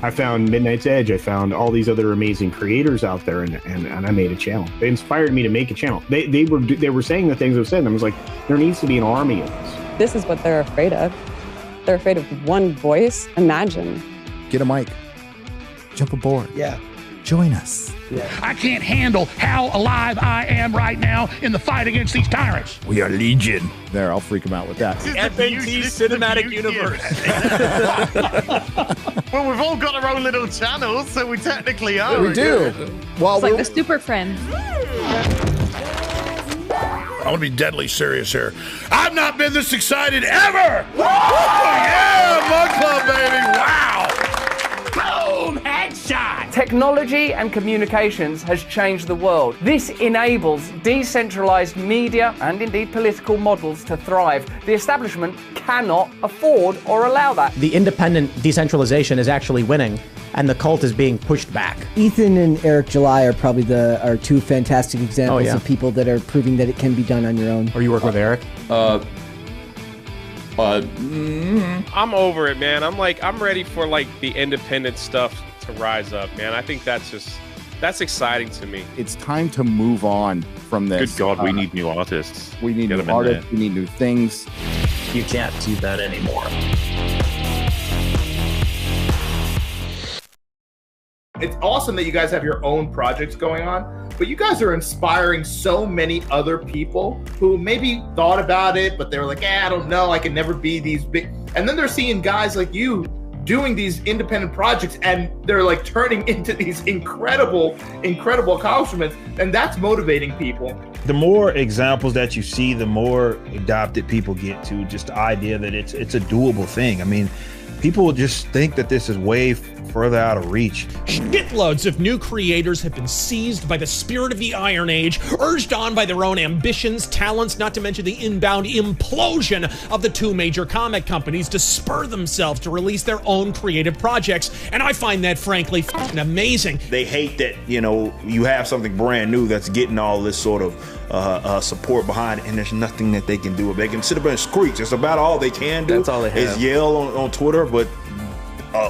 I found Midnight's Edge. I found all these other amazing creators out there, and I made a channel. They inspired me to make a channel. They were saying the things I've said, and I was like, there needs to be an army of this. This is what they're afraid of. They're afraid of one voice. Imagine. Get a mic. Jump aboard. Yeah. Join us. Yeah. I can't handle how alive I am right now in the fight against these tyrants. We are Legion. There, I'll freak them out with that. FNT Cinematic Universe. Well, we've all got our own little channels, so we technically are. We do. Well, it's like the Super Friends. I want to be deadly serious here. I've not been this excited ever! Oh, yeah, Mug Club, baby! Wow! Boom! Headshot! Technology and communications has changed the world. This enables decentralized media and indeed political models to thrive. The establishment cannot afford or allow that. The independent decentralization is actually winning, and the cult is being pushed back. Ethan and Eric July are probably are two fantastic examples of people that are proving that it can be done on your own. Or you work with Eric? I'm over it, man. I'm ready for the independent stuff to rise up, man. I think that's exciting to me. It's time to move on from this. Good God, we need new artists. We need new artists. We need new things. You can't do that anymore. It's awesome that you guys have your own projects going on, but you guys are inspiring so many other people who maybe thought about it, but they were like, I don't know, I can never be these big. And then they're seeing guys like you doing these independent projects, and they're like turning into these incredible accomplishments, and that's motivating people. The more examples that you see, the more adopted people get to just the idea that it's a doable thing. I mean, people just think that this is way further out of reach. Shitloads of new creators have been seized by the spirit of the Iron Age, urged on by their own ambitions, talents, not to mention the inbound implosion of the two major comic companies to spur themselves to release their own creative projects. And I find that frankly f***ing amazing. They hate that, you know, you have something brand new that's getting all this sort of support behind it, and there's nothing that they can do. They can sit up and screech. It's about all they can do. That's all they have. Is yell on Twitter, but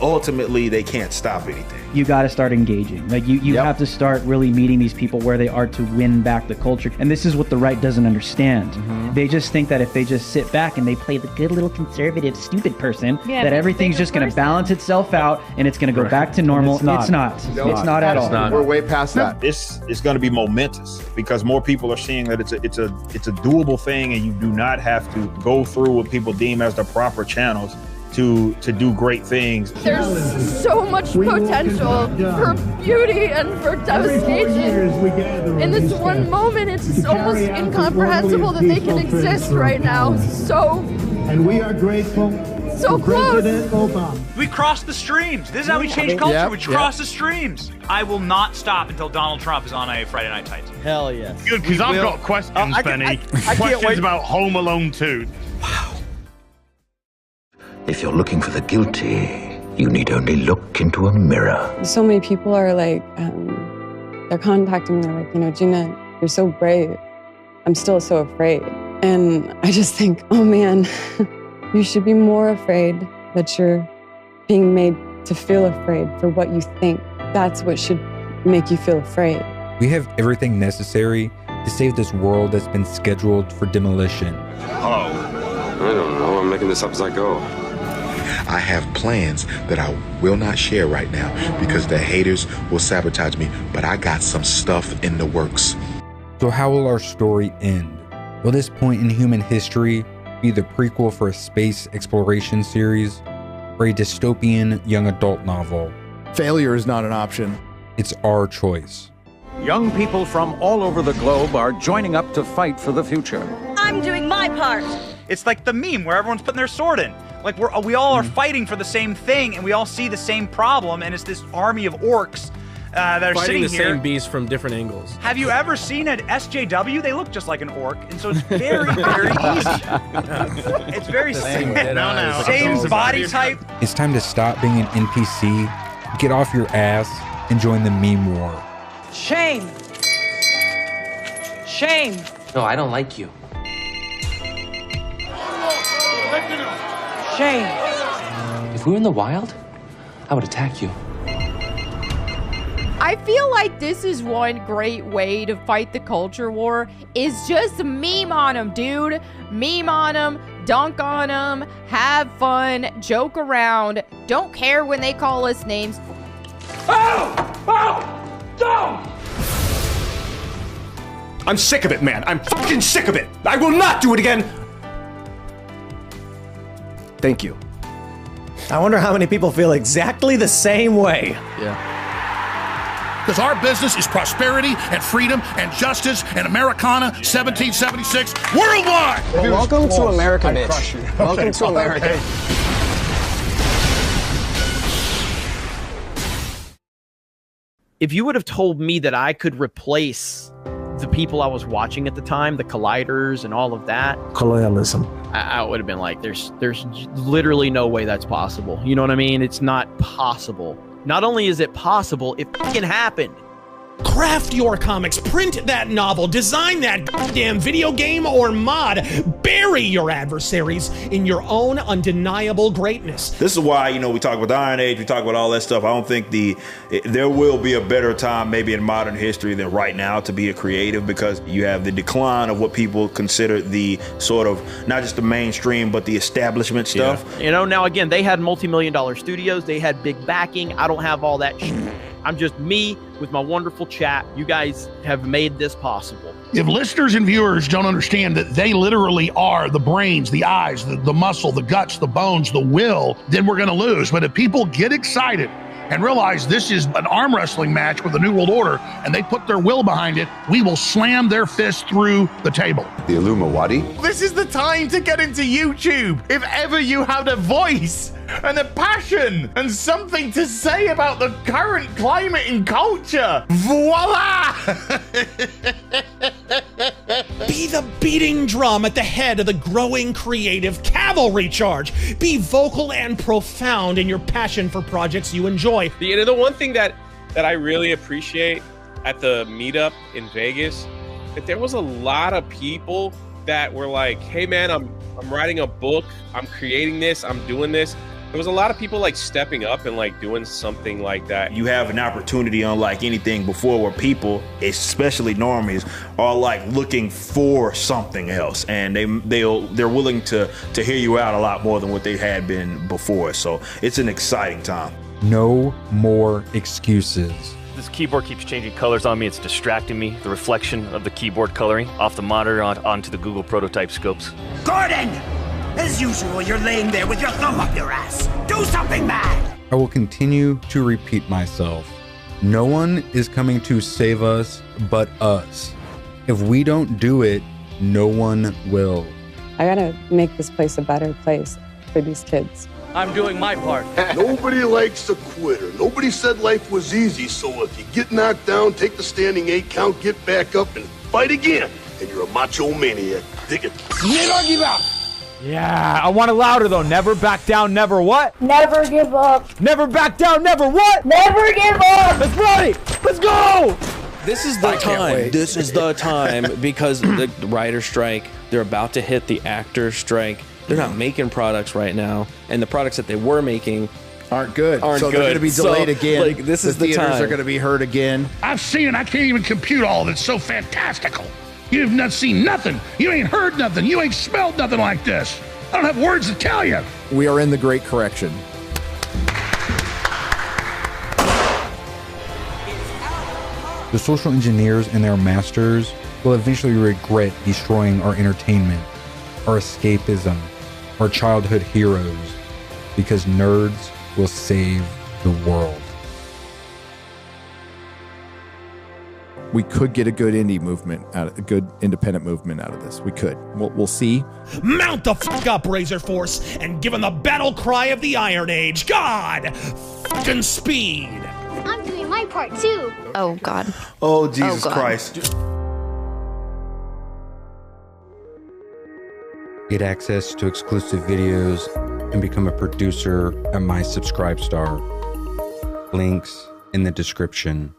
ultimately they can't stop anything. You got to start engaging. Like you have to start really meeting these people where they are to win back the culture. And this is what the right doesn't understand. They just think that if they just sit back and they play the good little conservative stupid person, that everything's just going to balance itself out and it's going to go back to normal. It's not. It's not at all. We're way past that. This is going to be momentous because more people are seeing that it's a doable thing, and you do not have to go through what people deem as the proper channels to do great things. There's so much potential for beauty and for devastation. In this one moment, it's almost incomprehensible that they can exist right now. And we are grateful so close. President Obama. We cross the streams. This is how we change culture. We cross the streams. I will not stop until Donald Trump is on a Friday Night Tights. Hell yes. Good, because I've got questions, Benny. Questions about Home Alone 2. If you're looking for the guilty, you need only look into a mirror. So many people are like, they're contacting me, they're like, you know, Gina, you're so brave. I'm still so afraid. And I just think, oh man, you should be more afraid that you're being made to feel afraid for what you think. That's what should make you feel afraid. We have everything necessary to save this world that's been scheduled for demolition. Oh, I don't know. I'm making this up as I go. I have plans that I will not share right now because the haters will sabotage me, but I got some stuff in the works. So how will our story end? Will this point in human history be the prequel for a space exploration series or a dystopian young adult novel? Failure is not an option. It's our choice. Young people from all over the globe are joining up to fight for the future. I'm doing my part. It's like the meme where everyone's putting their sword in. Like we all are fighting for the same thing, and we all see the same problem, and it's this army of orcs that are fighting sitting the here. same beast from different angles. Have you ever seen an SJW? They look just like an orc, and so it's very, very easy. It's very same body type. It's time to stop being an NPC, get off your ass, and join the meme war. Shame. Shame. No, I don't like you. Shame. If we were in the wild, I would attack you. I feel like this is one great way to fight the culture war is just meme on them, dude. Meme on them, dunk on them, have fun, joke around. Don't care when they call us names. I'm sick of it, man. I'm fucking sick of it. I will not do it again. Thank you. I wonder how many people feel exactly the same way. Yeah. Because our business is prosperity and freedom and justice and Americana 1776 worldwide. Welcome to America, bitch. Welcome to America. If you would have told me that I could replace the people I was watching at the time, the colliders and all of that, colonialism, I would have been like, there's literally no way that's possible. You know what I mean? It's not possible. Not only is it possible, it fucking happened. Craft your comics, print that novel, design that goddamn video game or mod. Bury your adversaries in your own undeniable greatness. This is why, you know, we talk about the Iron Age, we talk about all that stuff. I don't think there will be a better time maybe in modern history than right now to be a creative, because you have the decline of what people consider the sort of, not just the mainstream, but the establishment stuff. Yeah. You know, now again, they had multi-million-dollar studios, they had big backing. I don't have all that shit. I'm just me with my wonderful chat. You guys have made this possible. If listeners and viewers don't understand that they literally are the brains, the eyes, the muscle, the guts, the bones, the will, then we're going to lose. But if people get excited and realize this is an arm wrestling match with the New World Order, and they put their will behind it, we will slam their fist through the table. The Illumawati? This is the time to get into YouTube. If ever you had a voice and a passion and something to say about the current climate in culture, voila! Be the beating drum at the head of the growing creative cavalry charge. Be vocal and profound in your passion for projects you enjoy. The one thing that I really appreciate at the meetup in Vegas, that there was a lot of people that were like, hey man, I'm writing a book, I'm creating this, I'm doing this. There was a lot of people like stepping up and like doing something like that. You have an opportunity unlike anything before where people, especially normies, are like looking for something else, and they're willing to hear you out a lot more than what they had been before. So it's an exciting time. No more excuses. This keyboard keeps changing colors on me. It's distracting me. The reflection of the keyboard coloring off the monitor onto the Google prototype scopes. Gordon! As usual, you're laying there with your thumb up your ass. Do something mad! I will continue to repeat myself. No one is coming to save us but us. If we don't do it, no one will. I gotta make this place a better place for these kids. I'm doing my part. Nobody likes a quitter. Nobody said life was easy, so if you get knocked down, take the standing 8 count, get back up, and fight again. And you're a macho maniac. Dig it. Never give up. Yeah, I want it louder though. Never back down, never what? Never give up. Never back down, never what? Never give up. Let's party. Let's go. This is the time. This is the time because the writer strike, they're about to hit the actor strike. They're not making products right now, and the products that they were making aren't good. So they're going to be delayed again. Like, this is the theaters time. are going to be hurt again. I've seen, I can't even compute all of it. It's so fantastical. You've not seen nothing. You ain't heard nothing. You ain't smelled nothing like this. I don't have words to tell you. We are in the Great Correction. The social engineers and their masters will eventually regret destroying our entertainment, our escapism, our childhood heroes, because nerds will save the world. We could get a good indie movement a good independent movement out of this. We could. We'll see. Mount the fuck up, Razor Force, and give them the battle cry of the Iron Age. God fucking speed. I'm doing my part too. Oh God. Oh Jesus God. Christ. Get access to exclusive videos and become a producer at my Subscribe Star. Links in the description.